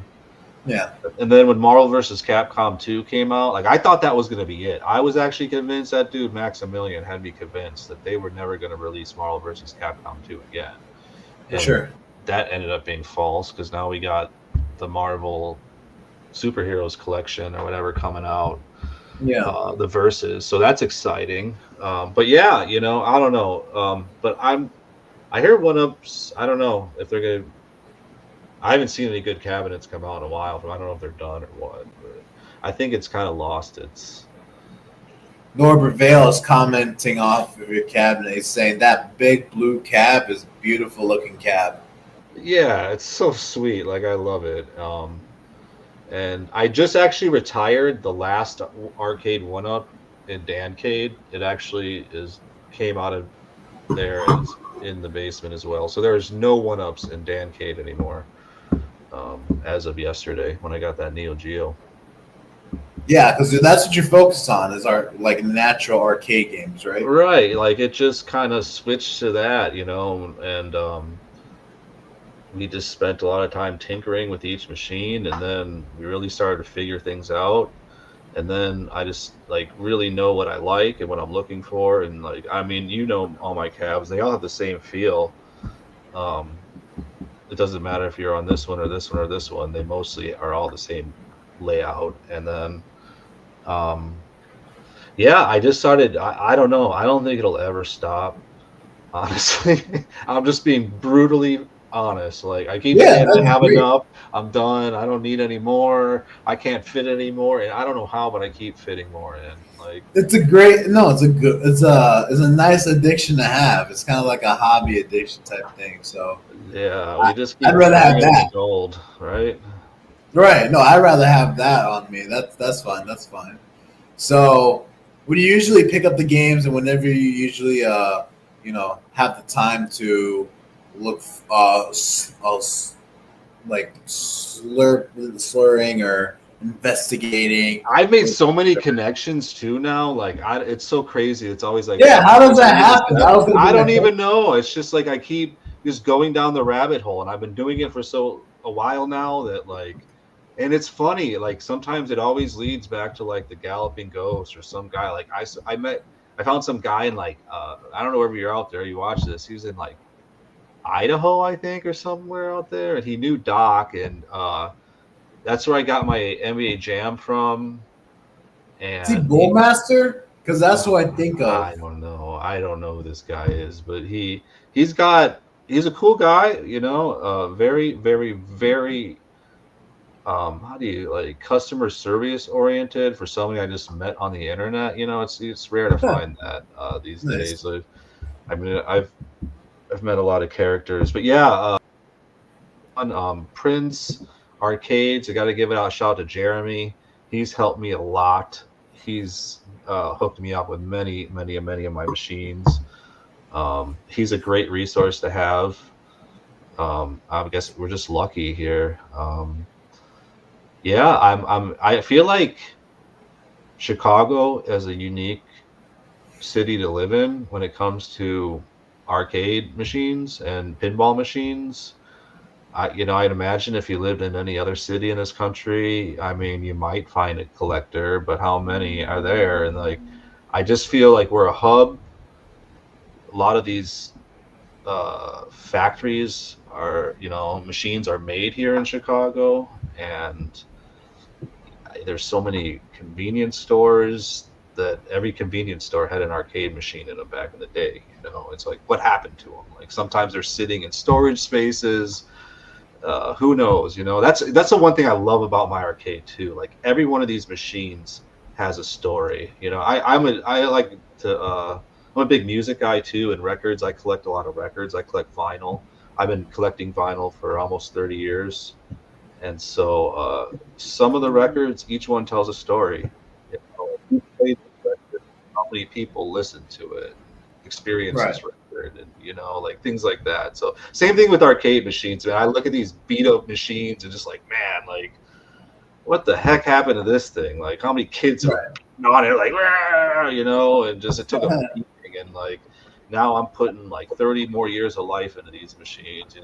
Yeah. And then when Marvel vs. Capcom 2 came out, like I thought that was going to be it. I was actually convinced that dude Maximilian had me convinced that they were never going to release Marvel vs. Capcom 2 again. And Sure. that ended up being false because now we got the Marvel Superheroes collection or whatever coming out. Yeah. The verses, so that's exciting. But yeah, you know, I don't know. But I hear 1-Ups. I don't know if they're gonna. I haven't seen any good cabinets come out in a while. But I don't know if they're done or what. But I think it's kind of lost its. Norbert Vale is commenting off of your cabinet. He's saying that big blue cab is a beautiful looking cab. Yeah, it's so sweet. Like I love it. And I just actually retired the last arcade 1-Up in Dancade. It actually came out of there and it's in the basement as well. So there's no 1-Ups in Dancade anymore as of yesterday when I got that Neo Geo. Yeah, because that's what you're focused on is like natural arcade games, right? Right, like it just kind of switched to that, and we just spent a lot of time tinkering with each machine, and then we really started to figure things out. And then I just like really know what I like and what I'm looking for, and like I mean, all my cabs, they all have the same feel. Um, it doesn't matter if you're on this one or this one or this one; they mostly are all the same layout. And then, yeah, I just started. I don't know. I don't think it'll ever stop. Honestly, I'm just being brutally honest. Like I keep Yeah, saying, I that's have great. enough. I'm done. I don't need any more. I can't fit anymore, and I don't know how, but I keep fitting more in. Like, It's a great no. It's a nice addiction to have. It's kind of like a hobby addiction type thing. So yeah, I, we just I'd keep rather have finding the that. gold, right? Right? No, I'd rather have that on me. That's fine. That's fine. So, when you usually pick up the games, and whenever you usually have the time to look like slurring or investigating. I've made so many connections too now. Like, it's so crazy. It's always like, Yeah, how does that do this happen? That was gonna I be my don't question. even know. It's just like I keep just going down the rabbit hole, and I've been doing it for a while now that like, and it's funny. Like sometimes it always leads back to like the Galloping Ghost or some guy. Like I found some guy in like I don't know wherever you're out there. You watch this. He was in like Idaho, I think, or somewhere out there, and he knew Doc, and that's where I got my NBA Jam from. Is he And Bullmaster? Because that's what I think I of. don't know. I don't know who this guy is, but he's a cool guy, very, very, very how do you like customer service oriented for somebody I just met on the internet. It's rare to Huh, find that these nice. days. I mean, I've met a lot of characters, but yeah, on Prince Arcades, I got to give it out. Shout out to Jeremy. He's helped me a lot. He's hooked me up with many, many, many of my machines. He's a great resource to have. I guess we're just lucky here. Yeah, I feel like Chicago is a unique city to live in when it comes to arcade machines and pinball machines. I'd imagine if you lived in any other city in this country, I mean, you might find a collector, but how many are there? And like, I just feel like we're a hub. A lot of these factories are, machines are made here in Chicago, and there's so many convenience stores that every convenience store had an arcade machine in them back in the day. It's like, what happened to them? Like sometimes they're sitting in storage spaces. Who knows? That's the one thing I love about my arcade too. Like every one of these machines has a story. I'm a big music guy too, and records. I collect a lot of records. I collect vinyl. I've been collecting vinyl for almost 30 years, and so some of the records, each one tells a story. Who played the record, how many people listened to it, experience Right. this record, and like things like that. So same thing with arcade machines, man. I look at these beat up machines and just like, man, like what the heck happened to this thing? Like how many kids are Right. on it, like, and just it took a beating, and like now I'm putting like 30 more years of life into these machines.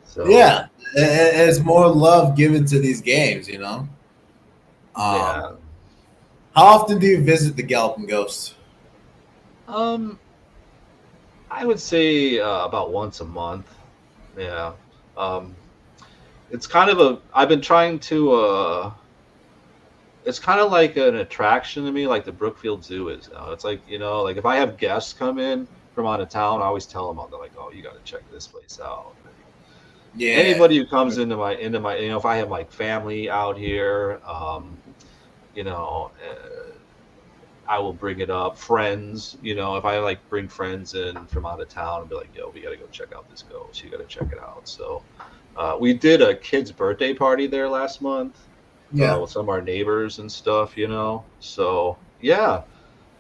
So Yeah, it's more love given to these games. yeah. How often do you visit the Galloping Ghost? Um, I would say about once a month. Yeah. Um, it's kind of I've been trying to, it's kind of like an attraction to me, like the Brookfield Zoo is now. It's like, like if I have guests come in from out of town, I always tell them, they're like, oh, you got to check this place out. Yeah. Anybody who comes into my, if I have like family out here, you know, I will bring it up. Friends, if I like bring friends in from out of town and be like, yo, we got to go check out this ghost. You got to check it out. So we did a kid's birthday party there last month Yeah. with some of our neighbors and stuff. So yeah.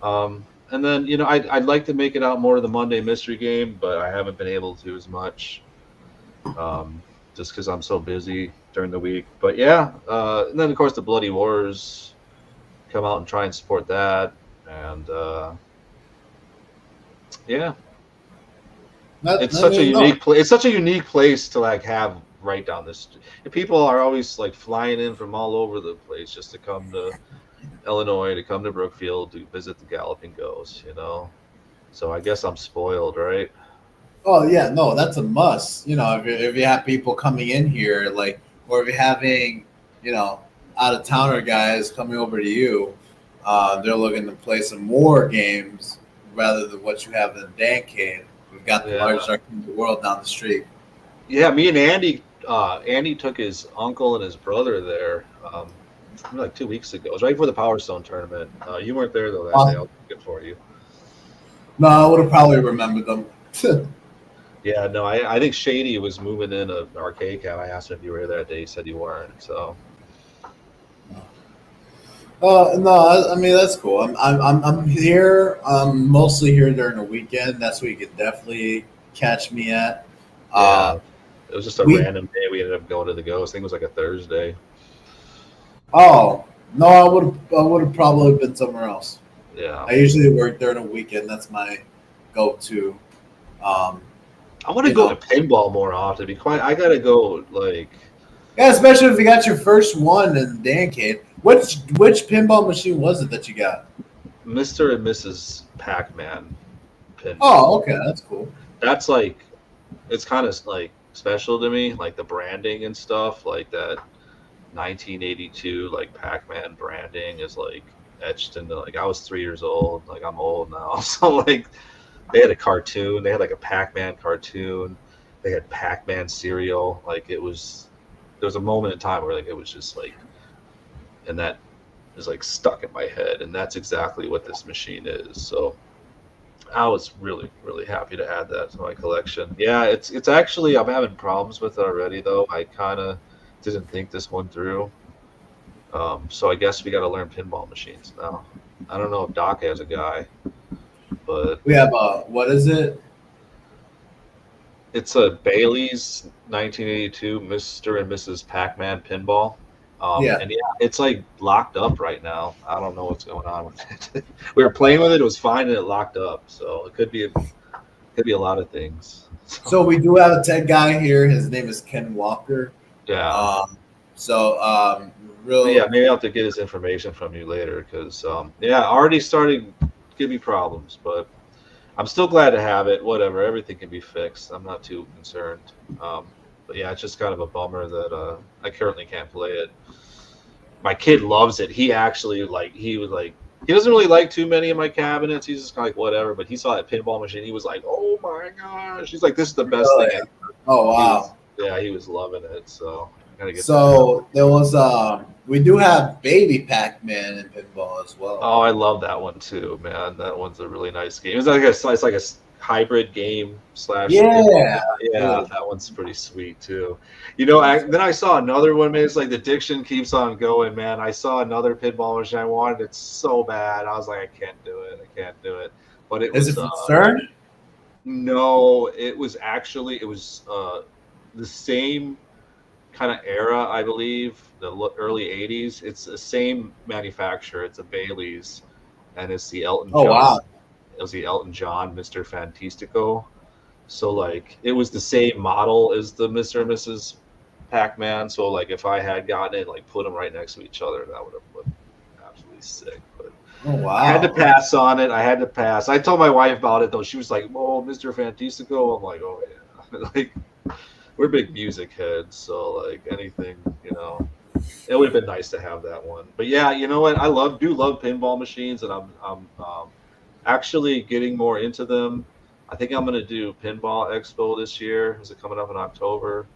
And then, I'd like to make it out more to the Monday mystery game, but I haven't been able to as much just because I'm so busy during the week. But yeah, and then of course the Bloody Wars come out and try and support that, and yeah, it's such a unique place. It's such a unique place to like have right down this. And people are always like flying in from all over the place just to come to Illinois, to come to Brookfield, to visit the Galloping Ghost. You know, so I guess I'm spoiled, right? Oh yeah, no, that's a must. You know, if you have people coming in here, like, or if you're having, you know, out of towner guys coming over to you, they're looking to play some more games rather than what you have in Dancade. We've got the largest arcade in the world down the street. Yeah, me and Andy. Andy took his uncle and his brother there like 2 weeks ago. It was right before the Power Stone tournament. You weren't there though that day. I'll take it for you. No, I would have probably remembered them. Yeah, no, I think Shady was moving in an arcade cab. I asked him if you were there that day. He said you weren't. So. No, I mean that's cool. I'm here. I'm mostly here during the weekend. That's where you can definitely catch me at. Yeah, it was just a random day. We ended up going to the Ghost. I think it was like a Thursday. Oh no, I would have probably been somewhere else. Yeah, I usually work during the weekend. That's my go-to. I want to go to pinball more often. I gotta go like. Yeah, especially if you got your first one in Dancade. Which pinball machine was it that you got? Mr. and Mrs. Pac-Man pinball. Oh, okay, that's cool. That's like, it's kind of like special to me, like the branding and stuff, like that 1982 like Pac-Man branding is like etched into like I was 3 years old, like I'm old now, so like they had a cartoon, they had like a Pac-Man cartoon, they had Pac-Man cereal, like there was a moment in time where like it was just like, and that is like stuck in my head, and that's exactly what this machine is. So I was really, really happy to add that to my collection. Yeah, it's actually, I'm having problems with it already though. I kind of didn't think this one through. So I guess we got to learn pinball machines now. I don't know if Doc has a guy, but we have what is it? It's a Bailey's 1982 Mr. and Mrs. Pac-Man pinball. And yeah, it's like locked up right now. I don't know what's going on with it. We were playing with it; it was fine, and it locked up. So it could be a lot of things. So we do have a tech guy here. His name is Ken Walker. Yeah. Really. Yeah, maybe I'll have to get his information from you later because already starting to give me problems, but I'm still glad to have it. Whatever, everything can be fixed. I'm not too concerned. But yeah, it's just kind of a bummer that I currently can't play it. My kid loves it. He actually he doesn't really like too many of my cabinets. He's just kind of like whatever. But he saw that pinball machine. He was like, "Oh my gosh!" He's like, "This is the best thing ever." Oh wow! He was loving it. So I gotta get. So there was we do have Baby Pac-Man in pinball as well. Oh, I love that one too, man. That one's a really nice game. It's like a hybrid game / that one's pretty sweet too. You know, then I saw another one, man. It's like the addiction keeps on going, man. I saw another pinball machine. I wanted it so bad. I was like, I can't do it. But it was. Is it from CERN? No, it was the same kind of era, I believe, the early 80s. It's the same manufacturer. It's a Bailey's, and it's the Elton John. Wow. It was the Elton John Mr. Fantastico. So like it was the same model as the Mr. and Mrs. Pac-Man. So like if I had gotten it, like put them right next to each other, that would have looked absolutely sick. But wow. I had to pass on it. I told my wife about it though. She was like, "Oh, Mr. Fantastico." I'm like, "Oh yeah." Like we're big music heads, so like anything, you know, it would have been nice to have that one. But yeah, you know what? I do love pinball machines, and I'm actually getting more into them. I think I'm going to do Pinball Expo this year. Is it coming up in October?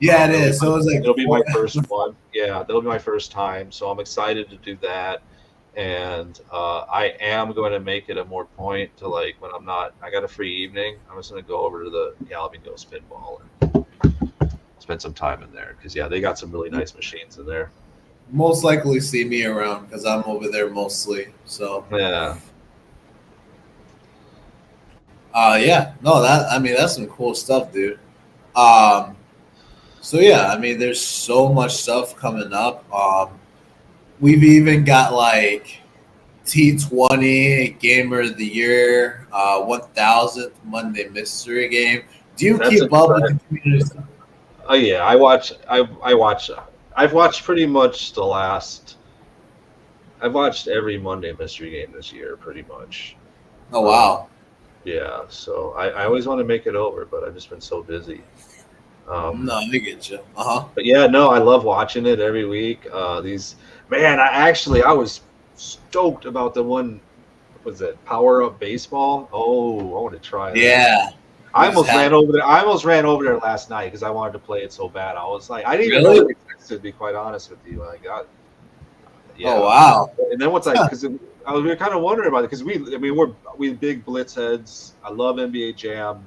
Yeah, it is. So it'll be my first one. Yeah, that'll be my first time. So I'm excited to do that. And I am going to make it a more point to like when I got a free evening, I'm just going to go over to the Galloping Ghost Pinball and spend some time in there. Because, yeah, they got some really nice machines in there. Most likely see me around because I'm over there mostly. So yeah. That's some cool stuff, dude. So yeah, I mean, there's so much stuff coming up. We've even got like T20 Gamer of the Year, 1000th Monday Mystery Game. Do you That's keep up with the community stuff? Oh yeah, I watch. I watch. I've watched pretty much the last. I've watched every Monday Mystery Game this year, pretty much. Oh wow! Yeah, so I always want to make it over, but I've just been so busy. No, I get you. But yeah, no, I love watching it every week. I was stoked about the one. What was it Power Up Baseball? Oh, I want to try that. Yeah. I almost ran over there. I almost ran over there last night because I wanted to play it so bad. I was like, I didn't even know it existed, to be quite honest with you. Yeah. Oh wow! And then because we were kind of wondering about it because we're big Blitz heads. I love NBA Jam.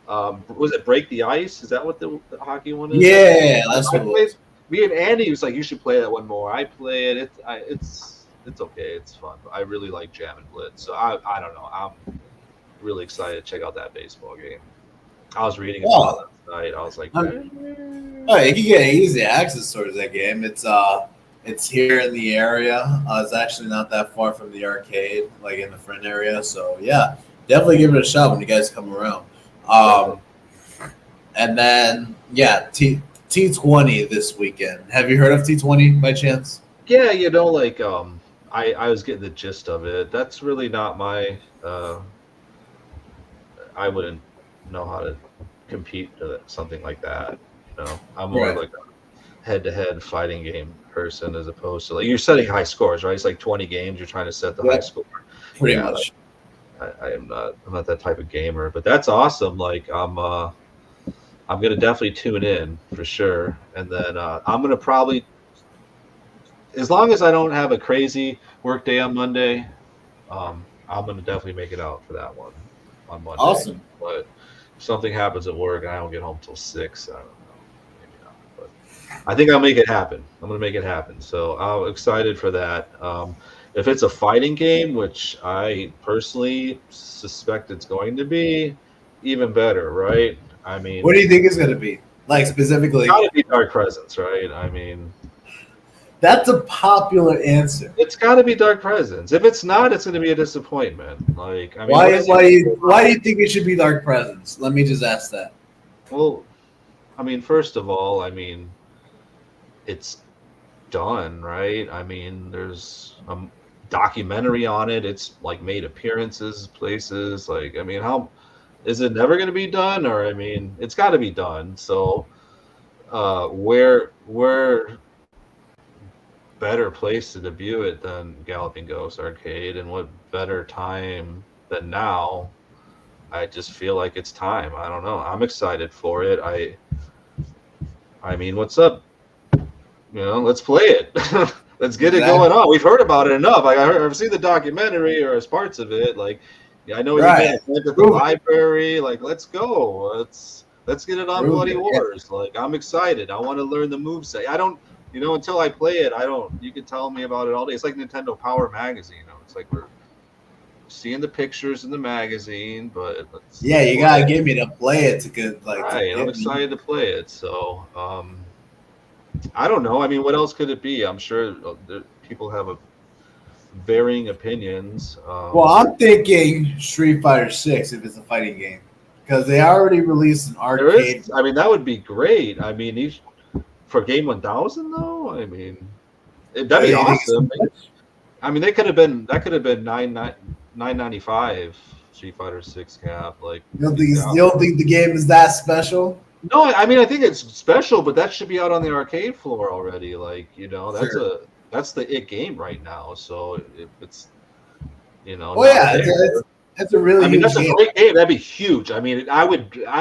Was it Break the Ice? Is that what the hockey one is? Yeah, that's what it was. Me and Andy was like, you should play that one more. I play it. It's okay. It's fun. I really like Jam and Blitz. So I don't know. I'm really excited to check out that baseball game. I was reading about it last night. I was like, oh, you can get easy access towards that game. It's here in the area. It's actually not that far from the arcade, like in the front area. So yeah, definitely give it a shot when you guys come around. And then yeah, T20 this weekend. Have you heard of T20 by chance? Yeah, I was getting the gist of it. That's really not my. I wouldn't know how to compete to something like that. I'm more like a head-to-head fighting game person as opposed to like you're setting high scores, right? It's like 20 games. You're trying to set the high score. Pretty much. I'm not that type of gamer, but that's awesome. Like I'm gonna definitely tune in for sure, and then I'm gonna probably, as long as I don't have a crazy work day on Monday, I'm gonna definitely make it out for that one on Monday. Awesome. But if something happens at work and I don't get home till 6, I don't know, maybe not. But I think I'll make it happen. I'm gonna make it happen. So I'm excited for that. If it's a fighting game, which I personally suspect it's going to be, even better, right? I mean, what do you think it's going to be? Like specifically? It's got to be Dark Presence, right? I mean, that's a popular answer. It's got to be Dark Presence. If it's not, it's going to be a disappointment. Like, I mean, why do you think it should be Dark Presence? Let me just ask that. Well, I mean, first of all, I mean, it's done, right? I mean, there's a documentary on it. It's like made appearances places. Like, I mean, how is it never going to be done? Or I mean, it's got to be done. So, where better place to debut it than Galloping Ghost Arcade, and what better time than now? I just feel like it's time. I don't know. I'm excited for it. I mean, what's up? Let's play it. Let's get it going on. We've heard about it enough. Like I've seen the documentary or as parts of it. Like, I know you went to the library. Like, let's go. Let's get it on Bloody Wars. Like, I'm excited. I want to learn the moveset. I don't, until I play it, you can tell me about it all day. It's like Nintendo Power Magazine. It's like we're seeing the pictures in the magazine, but you gotta get me to play it to get like. Right, I'm excited to play it. So, I don't know. I mean, what else could it be? I'm sure people have varying opinions. Well, I'm thinking Street Fighter 6 if it's a fighting game, because they already released an arcade. I mean, that would be great. I mean, for Game 1000 though. I mean, that'd be awesome. I mean, that could have been $9.95 Street Fighter 6 cap. Like, you don't think the game is that special? No, I mean, I think it's special, but that should be out on the arcade floor already. Like, that's the it game right now. So if it's, that's a really. I mean, that's a great game. That'd be huge. I mean,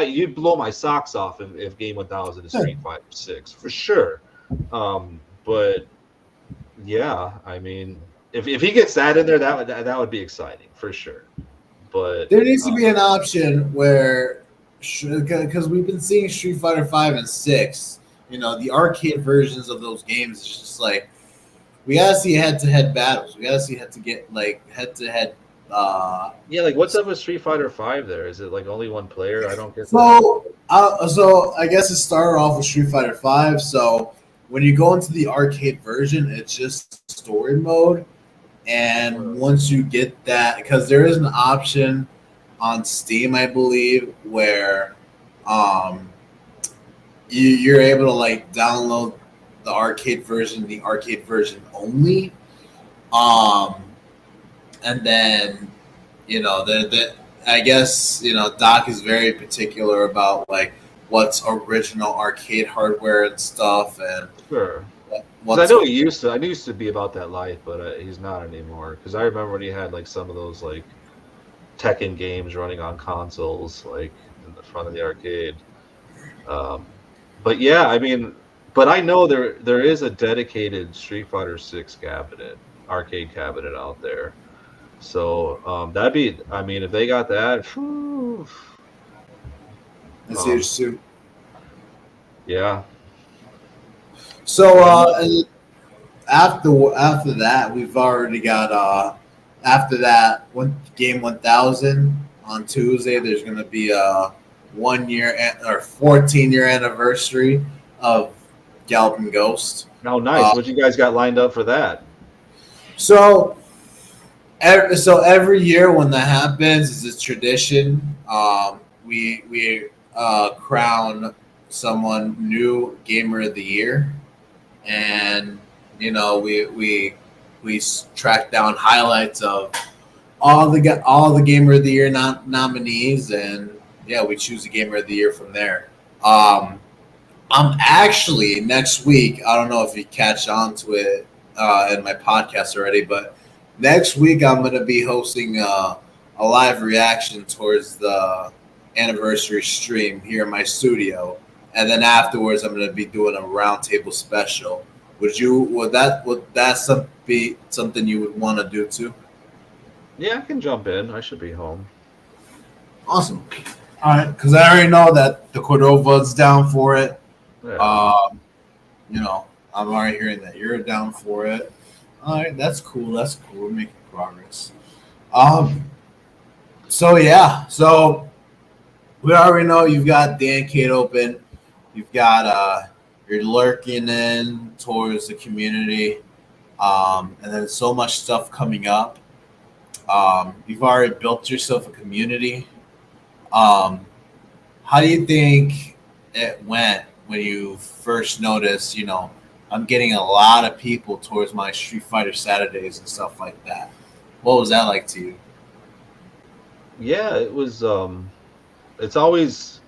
you'd blow my socks off if Game 1000 is Street Fighter 6 for sure. But yeah, I mean, if he gets that in there, that would be exciting for sure. But there needs to be an option where, because we've been seeing Street Fighter 5 and 6, the arcade versions of those games is just like, we gotta see head-to-head battles. We gotta see head-to-head Yeah, like what's up with Street Fighter 5 there? Is it like only one player? I don't get that. So I guess it started off with Street Fighter 5. So when you go into the arcade version, it's just story mode. And once you get that, because there is an option on Steam, I believe, where you're able to like download the arcade version only. And then, I guess, Doc is very particular about like what's original arcade hardware and stuff. And Sure. 'Cause I know he used to. I knew he used to be about that life, but he's not anymore. Because I remember when he had like some of those like Tekken games running on consoles, like in the front of the arcade. But yeah, I mean, but I know there is a dedicated Street Fighter 6 cabinet, arcade cabinet out there. So that'd be. I mean, if they got that, whew, That's huge too. yeah. So and after that, we've already got after that one game 1000 on Tuesday. There's going to be a 1 year or 14-year anniversary of Galloping Ghost. Oh, nice. What you guys got lined up for that? So every year when that happens, it's a tradition. We crown someone new Gamer of the Year, and we track down highlights of all the Gamer of the Year nominees, and we choose a Gamer of the Year from there. I'm actually next week. I don't know if you catch on to it in my podcast already, but next week I'm going to be hosting a live reaction towards the anniversary stream here in my studio, and then afterwards I'm going to be doing a roundtable special. Would that be something you would want to do too? Yeah, I can jump in. I should be home. Awesome. All right, because I already know that the Cordova's down for it. Yeah. I'm already hearing that you're down for it. All right, that's cool. We're making progress. So we already know you've got Dan Cade open. You've got you're lurking in towards the community, and then so much stuff coming up. You've already built yourself a community. How do you think it went when you first noticed, I'm getting a lot of people towards my Street Fighter Saturdays and stuff like that? What was that like to you? Yeah, it was. It's always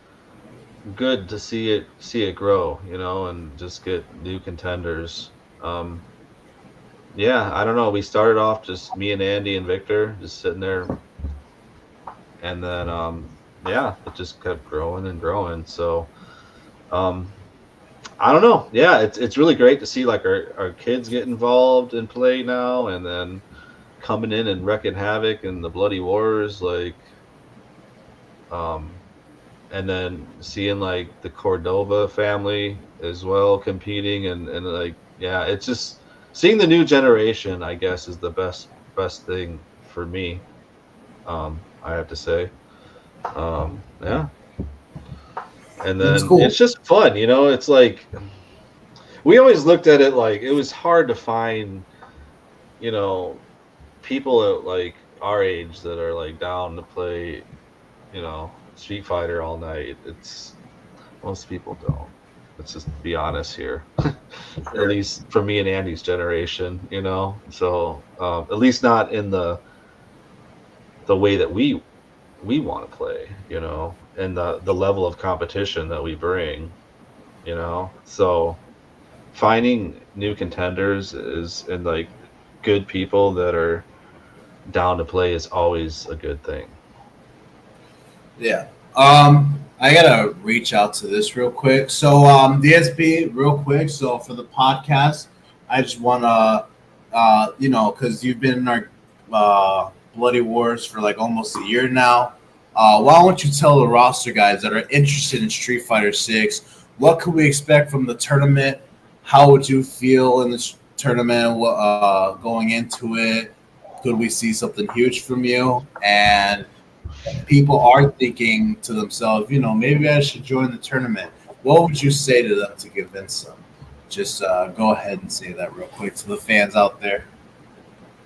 good to see it grow, and just get new contenders. Yeah, I don't know. We started off just me and Andy and Victor just sitting there, and then it just kept growing and growing. So, I don't know. Yeah, it's really great to see like our kids get involved in play now, and then coming in and wrecking havoc in the Bloody Wars, like, and then seeing like the Cordova family as well competing, and like, yeah, it's just seeing the new generation, I guess, is the best thing for me. I have to say, yeah. And then cool. It's just fun, It's like we always looked at it like it was hard to find, people at like our age that are like down to play, Street Fighter all night. It's most people don't. Let's just be honest here. At least for me and Andy's generation, So at least not in the way that we want to play, and the level of competition that we bring, So finding new contenders and like good people that are down to play is always a good thing. Yeah. I gotta reach out to this real quick. So DSP, real quick. So for the podcast, I just wanna because you've been in our Bloody Wars for like almost a year now. Why don't you tell the roster guys that are interested in Street Fighter 6, what could we expect from the tournament? How would you feel in this tournament going into it? could we see something huge from you? And people are thinking to themselves, maybe I should join the tournament. What would you say to them to convince them? Just go ahead and say that real quick to the fans out there.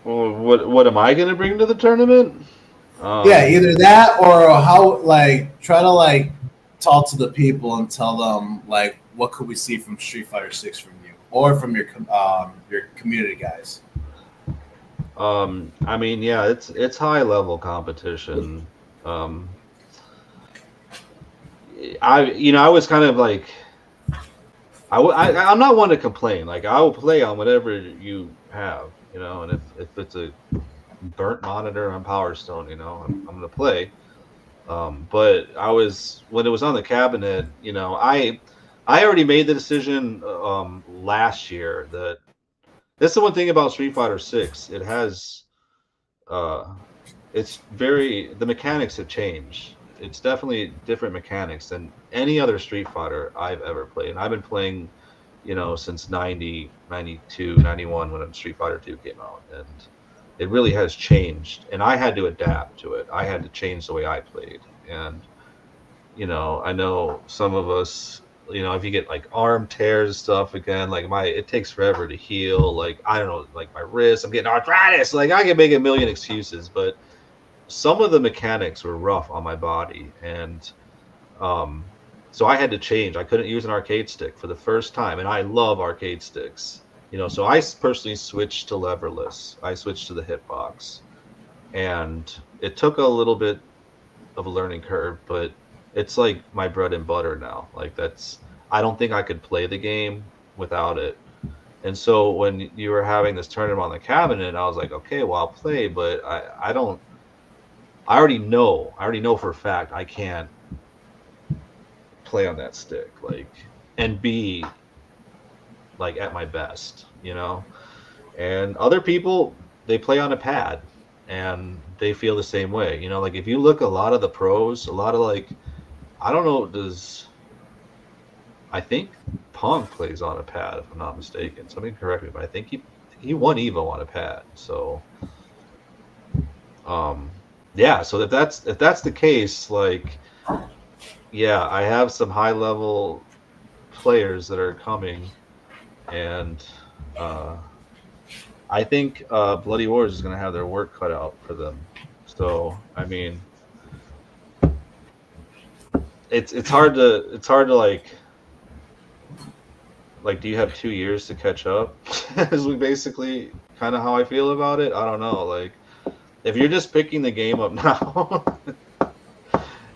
Well, what am I going to bring to the tournament? Yeah, either that or try to talk to the people and tell them what could we see from Street Fighter 6 from you or from your community guys. I mean, yeah, it's high level competition. I was kind of like, I'm not one to complain. Like, I will play on whatever you have, and if it's a burnt monitor on Power Stone, I'm gonna play. But when it was on the cabinet, I already made the decision last year that that's the one thing about Street Fighter 6. It has the mechanics have changed. It's definitely different mechanics than any other Street Fighter I've ever played. And I've been playing, since 90, 92, 91 when Street Fighter 2 came out. And it really has changed. And I had to adapt to it. I had to change the way I played. And, I know some of us, if you get like arm tears stuff again, it takes forever to heal. I don't know, my wrist, I'm getting arthritis. I can make a million excuses, but some of the mechanics were rough on my body, and so I had to change. I couldn't use an arcade stick for the first time, and I love arcade sticks. So I personally switched to leverless. I switched to the hitbox, and it took a little bit of a learning curve, but it's like my bread and butter now. I don't think I could play the game without it. And so when you were having this tournament on the cabinet, I was like, okay, well, I'll play, but I already know for a fact I can't play on that stick, and be at my best, And other people, they play on a pad, and they feel the same way. If you look a lot of the pros, a lot of I don't know, I think Pong plays on a pad, if I'm not mistaken. Somebody correct me, but I think he won Evo on a pad. So, yeah. So if that's the case, yeah, I have some high level players that are coming, and I think Bloody Wars is going to have their work cut out for them. So I mean, it's hard to do you have 2 years to catch up? Is basically kind of how I feel about it. I don't know. If you're just picking the game up now,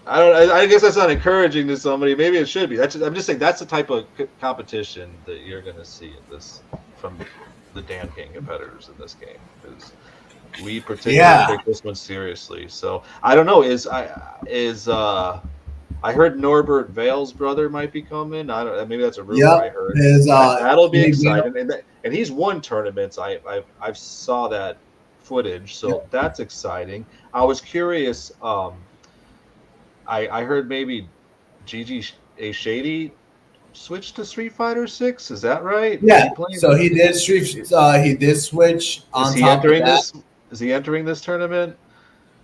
I guess that's not encouraging to somebody. Maybe it should be. I'm just saying that's the type of competition that you're going to see from the Dan King competitors in this game, because we particularly take this one seriously. So I don't know. I heard Norbert Vale's brother might be coming. I don't. Maybe that's a rumor I heard. That'll be exciting, and he's won tournaments. I've saw that footage, so that's exciting. I was curious. I heard maybe Gigi A Shady switched to Street Fighter 6. Is that right? Yeah. So he did he did switch. Is he entering this? Is he entering this tournament?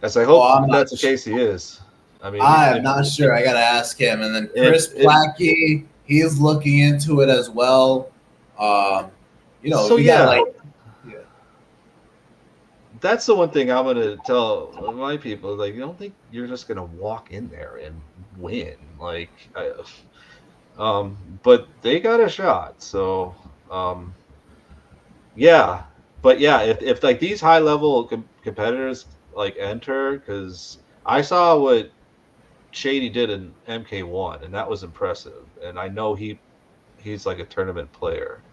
As I hope that's the case. He is. I mean, I'm not sure. I gotta ask him. And then Chris Blackie, he's looking into it as well. So that's the one thing I'm gonna tell my people. You don't think you're just gonna walk in there and win? But they got a shot. So, yeah. But yeah, if these high level competitors enter, because I saw what Shady did in MK1, and that was impressive. And I know he's a tournament player.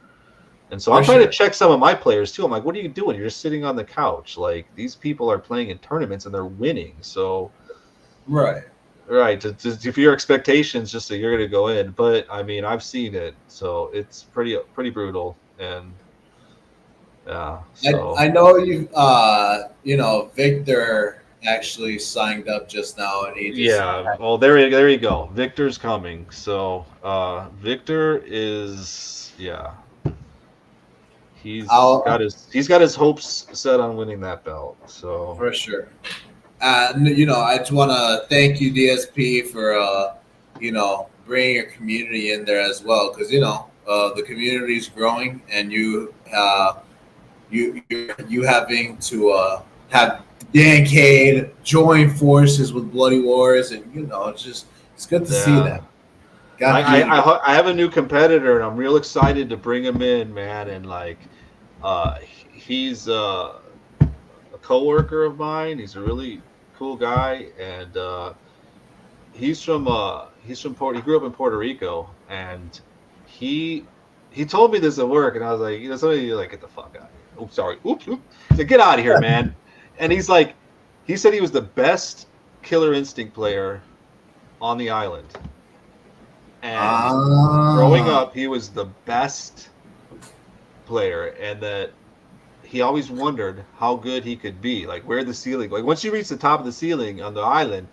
And so I'm trying to check some of my players too. I'm like, what are you doing? You're just sitting on the couch. These people are playing in tournaments and they're winning. So right. If your expectations just that you're going to go in, but I mean, I've seen it, so it's pretty brutal. And yeah, so. I know you. Victor actually signed up just now, and he just well, there you go. Victor's coming. So Victor is he's I'll- got his hopes set on winning that belt. So For sure. I just want to thank you, DSP, for bringing your community in there as well, because the community is growing, and you having to have Dan Cade join forces with Bloody Wars, and it's good to see that. I have a new competitor, and I'm real excited to bring him in, man. And he's a coworker of mine. He's a really cool guy, and he's from He grew up in Puerto Rico, and he told me this at work, and I was like, somebody like, get the fuck out of here. Oh, sorry. Oops. He said, get out of here, man. And he said he was the best Killer Instinct player on the island. And growing up, he was the best player, and that he always wondered how good he could be, like where the ceiling. Like once you reach the top of the ceiling on the island,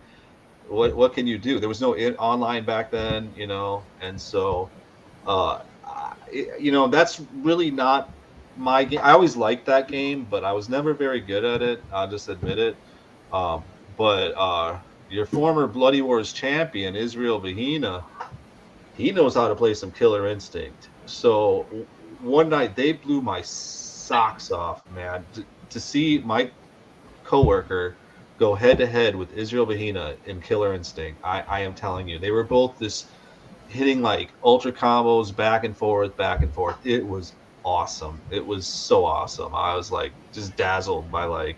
what can you do? There was no online back then, and so, that's really not my game. I always liked that game, but I was never very good at it. I'll just admit it. But your former Bloody Wars champion, Israel Vahina, he knows how to play some Killer Instinct. So one night they blew my socks off, man. To see my coworker go head to head with Israel Vahina in Killer Instinct, I am telling you, they were both hitting like ultra combos back and forth. It was awesome. It was so awesome. I was like just dazzled by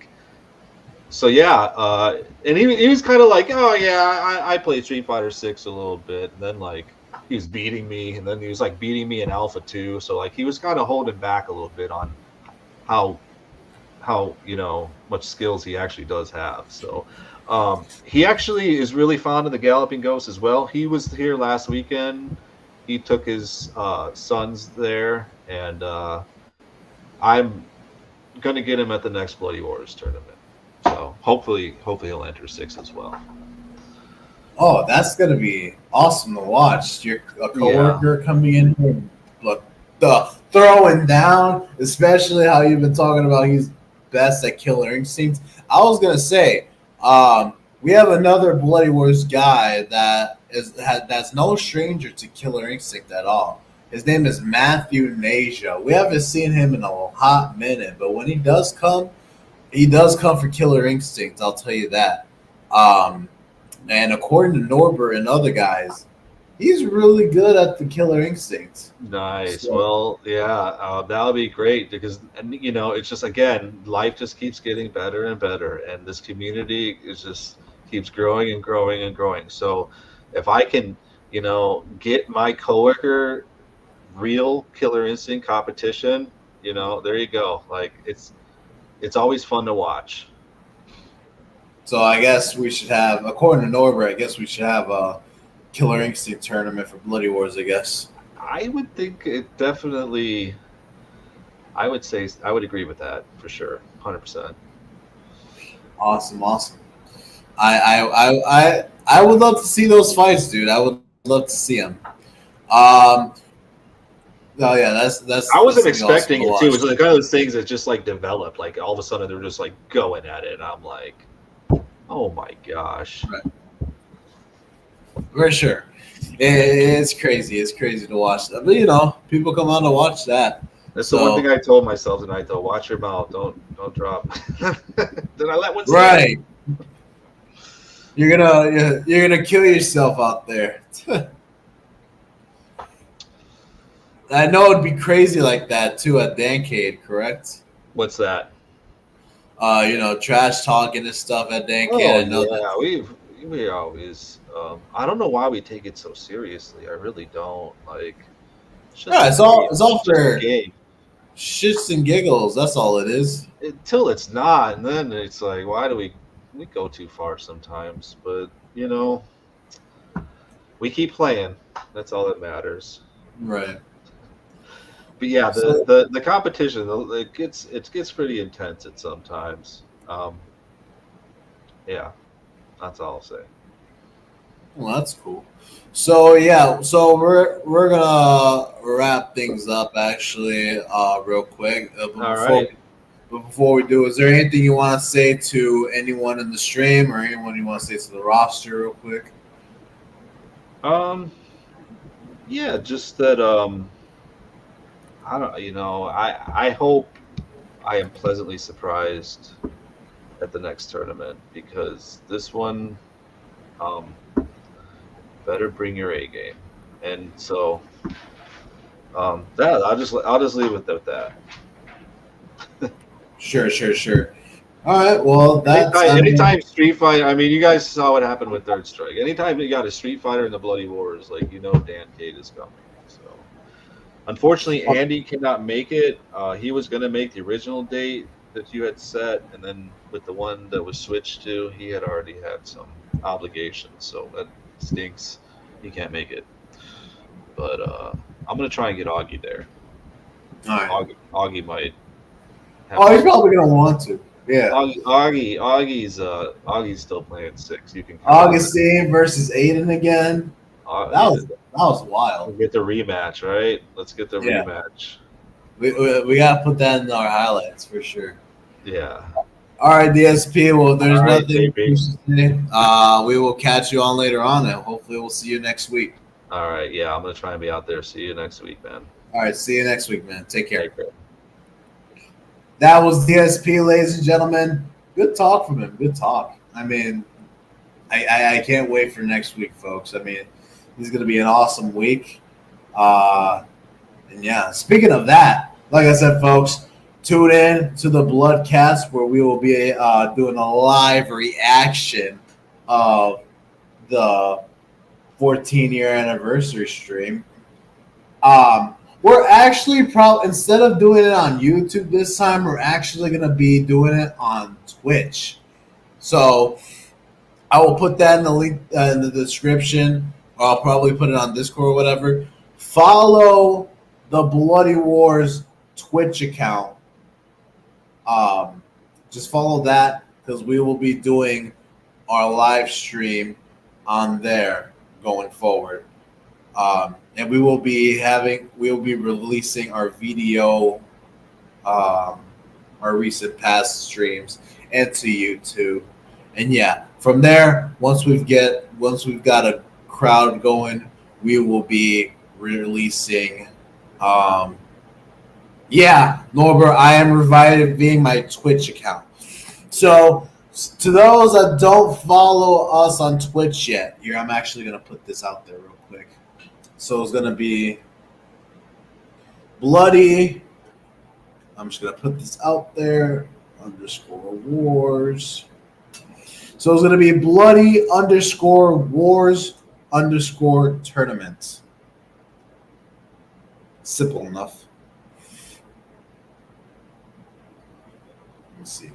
So yeah, and he was kind of like, oh yeah, I played Street Fighter 6 a little bit, and then he was beating me, and then he was beating me in Alpha 2, so he was kind of holding back a little bit on how much skills he actually does have. So he actually is really fond of the Galloping Ghost as well. He was here last weekend. He took his sons there, and I'm gonna get him at the next Bloody Wars tournament. So hopefully he'll enter 6 as well. Oh, that's gonna be awesome to watch. Your coworker coming in here, throwing down, especially how you've been talking about he's best at Killer Instinct. I was gonna say, we have another Bloody Wars guy that's no stranger to Killer Instinct at all. His name is Matthew Nasia. We haven't seen him in a hot minute, but when he does come for Killer Instinct. I'll tell you that. And according to Norbert and other guys, he's really good at the Killer Instinct. Nice. So, well, yeah, that'll be great because it's just, again, life just keeps getting better and better, and this community keeps growing and growing and growing. So if I can, get my coworker real Killer Instinct competition, there you go. It's always fun to watch. So I guess we should have, according to Norbert, a Killer Instinct tournament for Bloody Wars, I guess. I would think it definitely. I would agree with that for sure, 100%. Awesome. I would love to see those fights, dude. I would love to see them. No, yeah, that's. I wasn't expecting it too. It was kind of those things that just developed. All of a sudden, they were just going at it, and I'm like, oh my gosh. Right. For sure. It's crazy. It's crazy to watch that. But people come on to watch that. That's the one thing I told myself tonight, though. Watch your mouth. Don't drop. Did I let one slip? Right. You're gonna kill yourself out there. I know it'd be crazy like that too at Dancade, correct? What's that? Trash talking and stuff at Dancade. I know that. We always. I don't know why we take it so seriously. I really don't. It's all for shits and giggles. That's all it is. Until it's not, and then it's why do we go too far sometimes? But we keep playing. That's all that matters. Right. But yeah, the competition, it gets pretty intense at sometimes. Yeah, that's all I'll say. Well, that's cool. So yeah, so we're gonna wrap things up actually, real quick. All right. But before we do, is there anything you want to say to anyone in the stream or anyone you want to say to the roster, real quick? Um, yeah, just that I don't I hope I am pleasantly surprised at the next tournament because this one um better bring your A game. And so that I'll just leave it with that. Sure. All right. Well, Anytime Street Fighter, I mean, you guys saw what happened with Third Strike. Anytime you got a Street Fighter in the Bloody Wars, like Dan Cade is coming. So, unfortunately, Andy cannot make it. He was going to make the original date that you had set, and then with the one that was switched to, he had already had some obligations, so that stinks. He can't make it. But I'm going to try and get Augie there. All right. Augie might. He's probably gonna want to. Yeah. Augie's still playing 6. You can Augustine versus Aiden again. That was wild. We'll get the rematch, right? Let's get the rematch. We gotta put that in our highlights for sure. Yeah. All right, DSP. Well, there's nothing. JP. We will catch you on later on, and hopefully we'll see you next week. All right. Yeah, I'm gonna try and be out there. See you next week, man. All right. See you next week, man. Take care. That was DSP, ladies and gentlemen. Good talk from him. Good talk. I mean, I can't wait for next week, folks. I mean, this is going to be an awesome week. And yeah, speaking of that, like I said, folks, tune in to the Bloodcast where we will be doing a live reaction of the 14-year anniversary stream. We're actually instead of doing it on YouTube this time, we're actually going to be doing it on Twitch. So I will put that in the link in the description, or I'll probably put it on Discord or whatever. Follow the Bloody Wars Twitch account. Just follow that because we will be doing our live stream on there going forward. And we will be releasing our video, our recent past streams into YouTube. And yeah, from there, once we've got a crowd going, we will be releasing. Norbert, I am reviving my Twitch account. So to those that don't follow us on Twitch yet, here I'm actually gonna put this out there real quick. So it's gonna be Bloody. I'm just gonna put this out there _wars. So it's gonna be Bloody _wars _tournament. Simple enough. Let's see.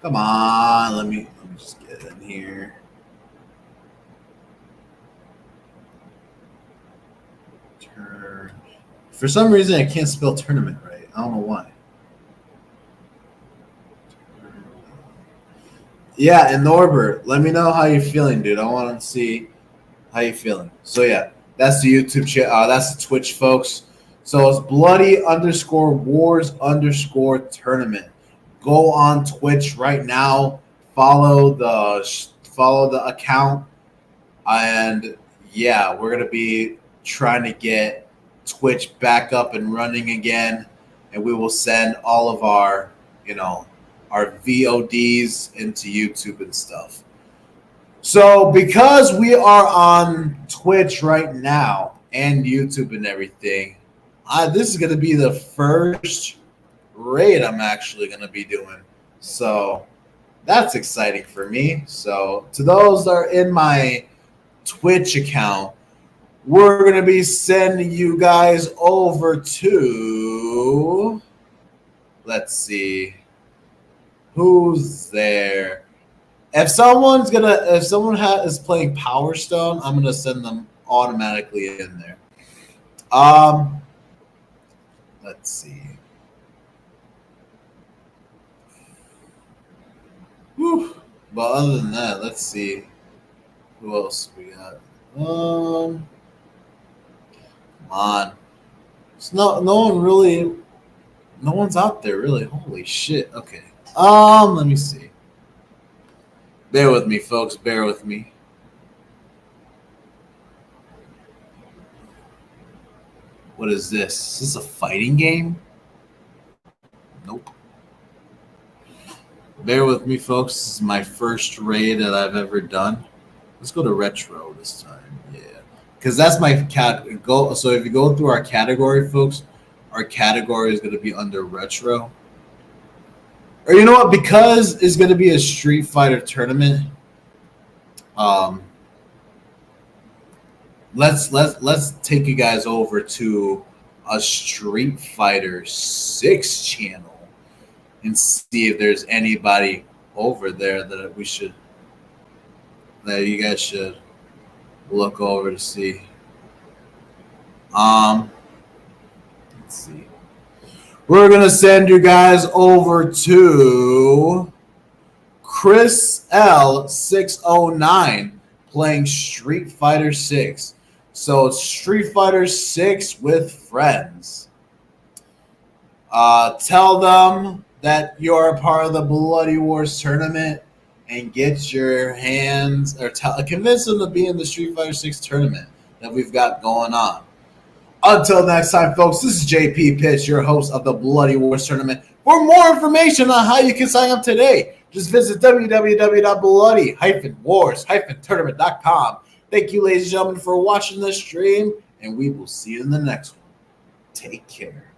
Come on, let me just get in here. For some reason, I can't spell tournament right. I don't know why. Yeah, and Norbert, let me know how you're feeling, dude. I want to see how you're feeling. So yeah, that's the YouTube channel. That's the Twitch, folks. So it's Bloody _wars _tournament. Go on Twitch right now. Follow the account, and yeah, we're gonna be trying to get Twitch back up and running again, and we will send all of our VODs into YouTube and stuff. So because we are on Twitch right now and YouTube and everything, this is going to be the first raid I'm actually going to be doing. So that's exciting for me. So to those that are in my Twitch account, we're going to be sending you guys over to, let's see, who's there? If someone is playing Power Stone, I'm going to send them automatically in there. Let's see. Whew. But other than that, let's see who else we got. Come on. It's no one really. No one's out there really. Holy shit. Okay. Let me see. Bear with me, folks. Bear with me. What is this? Is this a fighting game? Nope. Bear with me, folks. This is my first raid that I've ever done. Let's go to retro this time. Yeah. Because that's my go. So if you go through our category, folks, our category is going to be under retro. Or you know what? Because it's going to be a Street Fighter tournament. Let's take you guys over to a Street Fighter 6 channel and see if there's anybody over there that you guys should look over to see. Let's see. We're gonna send you guys over to Chris L609 playing Street Fighter 6. So Street Fighter 6 with friends. Tell them that you're a part of the Bloody Wars tournament and get your hands, or convince them to be in the Street Fighter 6 tournament that we've got going on. Until next time, folks, this is JP Pitch, your host of the Bloody Wars tournament. For more information on how you can sign up today, just visit www.bloody-wars-tournament.com. Thank you, ladies and gentlemen, for watching this stream, and we will see you in the next one. Take care.